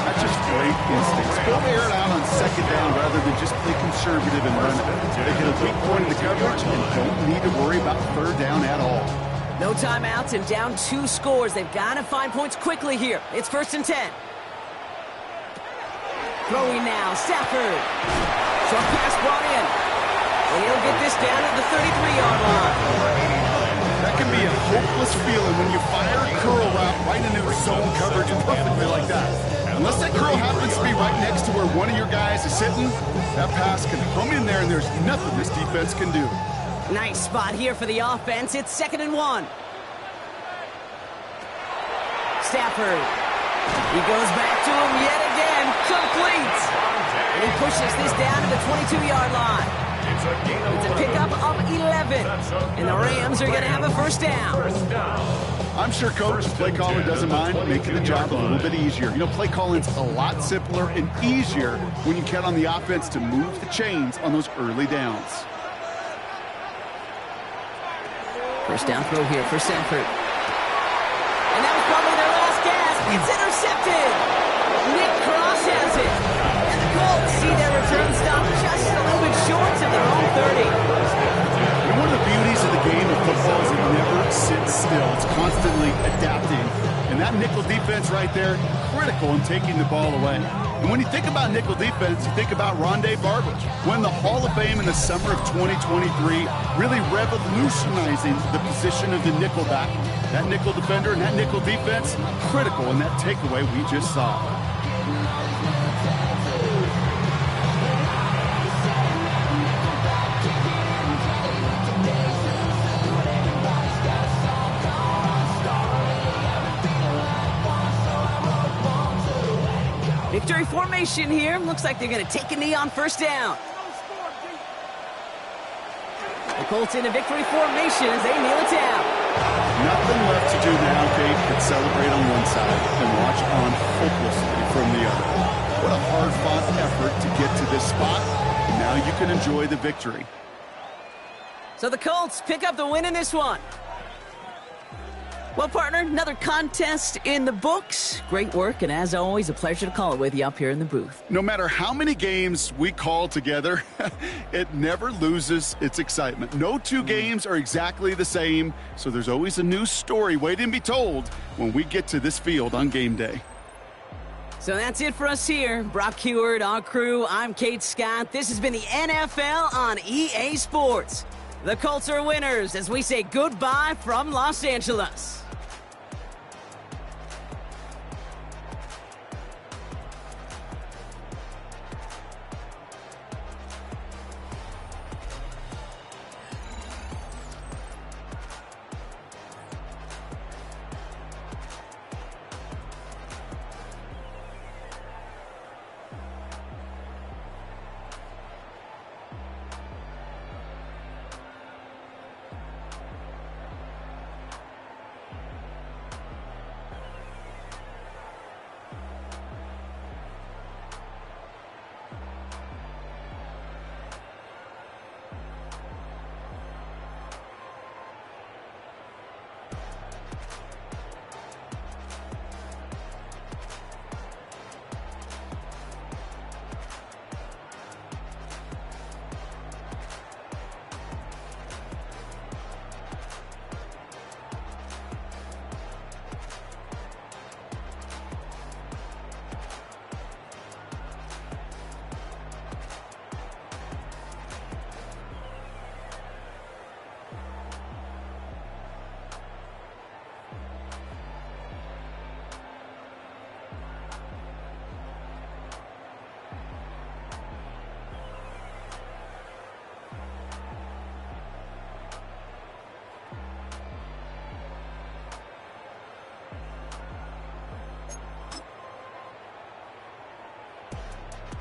That's just great instincts. Go air it out on 2nd down rather than just play conservative and run it. They get a weak point in the coverage and don't need to worry about 3rd down at all. No timeouts and down 2 scores. They've got to find points quickly here. It's 1st and 10. Throwing now, Stafford. Short pass brought in. And he'll get this down at the 33-yard line. That can be a hopeless feeling when you fire a curl route right into zone coverage perfectly like that. Unless that curl happens to be right next to where one of your guys is sitting, that pass can hum in there and there's nothing this defense can do. Nice spot here for the offense. It's 2nd and 1. Stafford. He goes back to him yet again. Complete. And he pushes this down to the 22-yard line. It's a pickup of 11. And the Rams are going to have a first down. I'm sure coach, play calling doesn't mind making the job a little bit easier. You know, play calling's a lot simpler and easier when you count on the offense to move the chains on those early downs. First down throw here for Stafford. And that was probably their last gasp. It's intercepted. Nick Cross has it. And the Colts see their return stop just a little bit short of their own 30. And one of the beauties of the game of football is it never sits still. It's constantly adapting. And that nickel defense right there, critical in taking the ball away. And when you think about nickel defense, you think about Rondé Barber, won the Hall of Fame in the summer of 2023, really revolutionizing the position of the nickelback. That nickel defender and that nickel defense, critical in that takeaway we just saw. Victory formation here. Looks like they're going to take a knee on first down. The Colts in a victory formation as they kneel it down. Nothing left to do now, Kate, but celebrate on one side and watch on hopelessly from the other. What a hard-fought effort to get to this spot. Now you can enjoy the victory. So the Colts pick up the win in this one. Well, partner, another contest in the books. Great work, and as always, a pleasure to call it with you up here in the booth. No matter how many games we call together, it never loses its excitement. No two games are exactly the same, so there's always a new story waiting to be told when we get to this field on game day. So that's it for us here. Brock Heward, our crew, I'm Kate Scott. This has been the NFL on EA Sports. The Colts are winners as we say goodbye from Los Angeles.